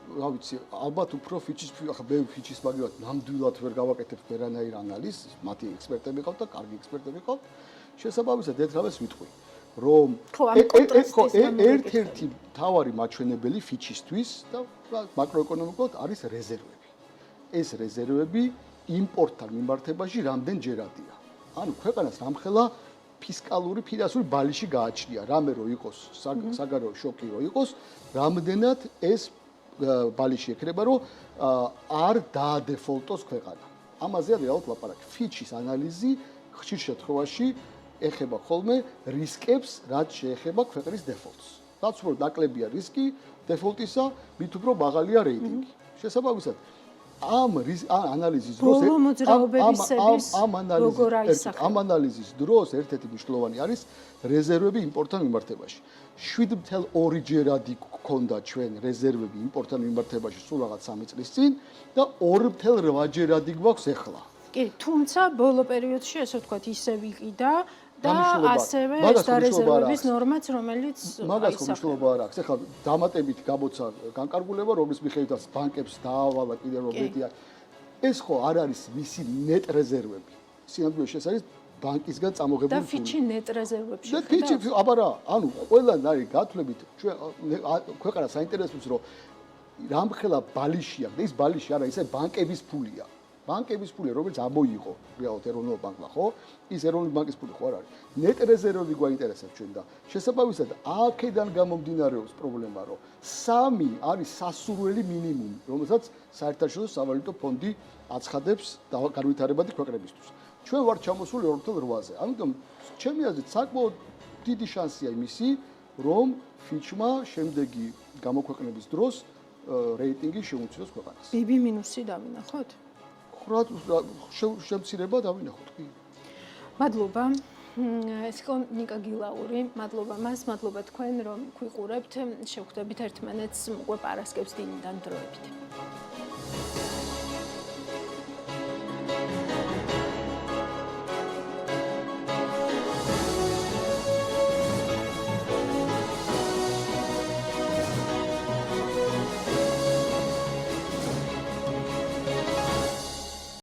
რა ვიცი, ალბათ უფრო ფიჩის ახლა მე ფიჩის მაგალითად ნამდვილად ვერ გავაკეთებ ვერანაირ ანალიზს, მათი ექსპერტები ყავთ და კარგი ექსპერტები ყავთ. შესაბამისად ერთ რამეს ვიტყვი, რომ ერთ-ერთი მთავარი მაჩვენებელი ფიჩისთვის და მაკროეკონომიკურად არის რეზერვები. ეს რეზერვები იმპორტთან მიმართებაში რამდენჯერადია. ანუ ქვეყანას რამხელა ფისკალური ფინანსური ბალიში გააჩნია, რამე რო იყოს საგარეო შოკი რო იყოს, რამდენად ეს ბალიში ექნება, რომ არ დაადეფოლტოს ქვეყანა. ამაზეა რეალურად ლაპარაკი. ფიჩის ანალიზი ხშირ შემთხვევაში ეხება ხოლმე რისკებს, რაც შეეხება ქვეყნის დეფოლტს. რაც უფრო ნაკლებია რისკი დეფოლტისა, მით უფრო მაღალია რეიტინგი. შესაბამისად, ამ ანალიზის დროს ამ ანალიზის დროს ერთ-ერთი მნიშვნელოვანი არის რეზერვები იმპორტთან მიმართებაში. 7.2 ჯერადი გქონდა ჩვენ რეზერვები იმპორტთან მიმართებაში სულ რაღაც 3 წლის წინ და 2.8 ჯერადი გვაქვს ახლა. კი, თუმცა ბოლო პერიოდში ესე ვთქვათ ისე ვიყიდა და ასევე ეს დარეზერვების ნორმაც, რომელიც მაგას ხო მნიშვნელობა არ აქვს. ახლა დამატებით გამოცა განკარგულება, რომლის მიხედვითაც ბანკებს დაავალა კიდევ რომ მეტი არის. ეს ხო არ არის მისი ნეტ რეზერვები. სინამდვილეში ეს არის ბანკისგან წამოღებული და ფიჩი ნეტ რეზერვებში. და ფიჩი, აბა რა, ანუ ყველან არის გათვლებით, ჩვენ ქვეყანა საინტერესოა, რომ რამხელა ბალიში აქვს და ის ბალიში არა, ისე ბანკების ფულია. ბანკების ფული, რომელიც ამოიღო რეალურად ეროვნულ ბანკმა, ხო? ის ეროვნული ბანკის ფული ხო არ არის. ნეტ რეზერვები გვაინტერესებს ჩვენ და შესაბამისად აქედან გამომდინარეობს პრობლემა, რომ 3 არის სასურველი მინიმუმი, რომელსაც საერთაშორისო სავალუტო ფონდი აცხადებს განვითარებადი ქვეყნებისთვის. ჩვენ ვართ ჩამოსული 2.8-ზე. ამიტომ ჩემი აზრით საკმაოდ დიდი შანსია იმისი, რომ ფიჩმა შემდეგი გამოქვეყნების დროს რეიტინგი შეუცვლოს ქვეყანას. BB- დავინახოთ? შემცირება დავინახოთ კი. მადლობა. ეს იყო ნიკა გილაური, მადლობა მას, მადლობა თქვენ რომ გვიყურებთ, შევხვდებით ერთმანეთს უკვე პარასკევს დილიდან დროებით.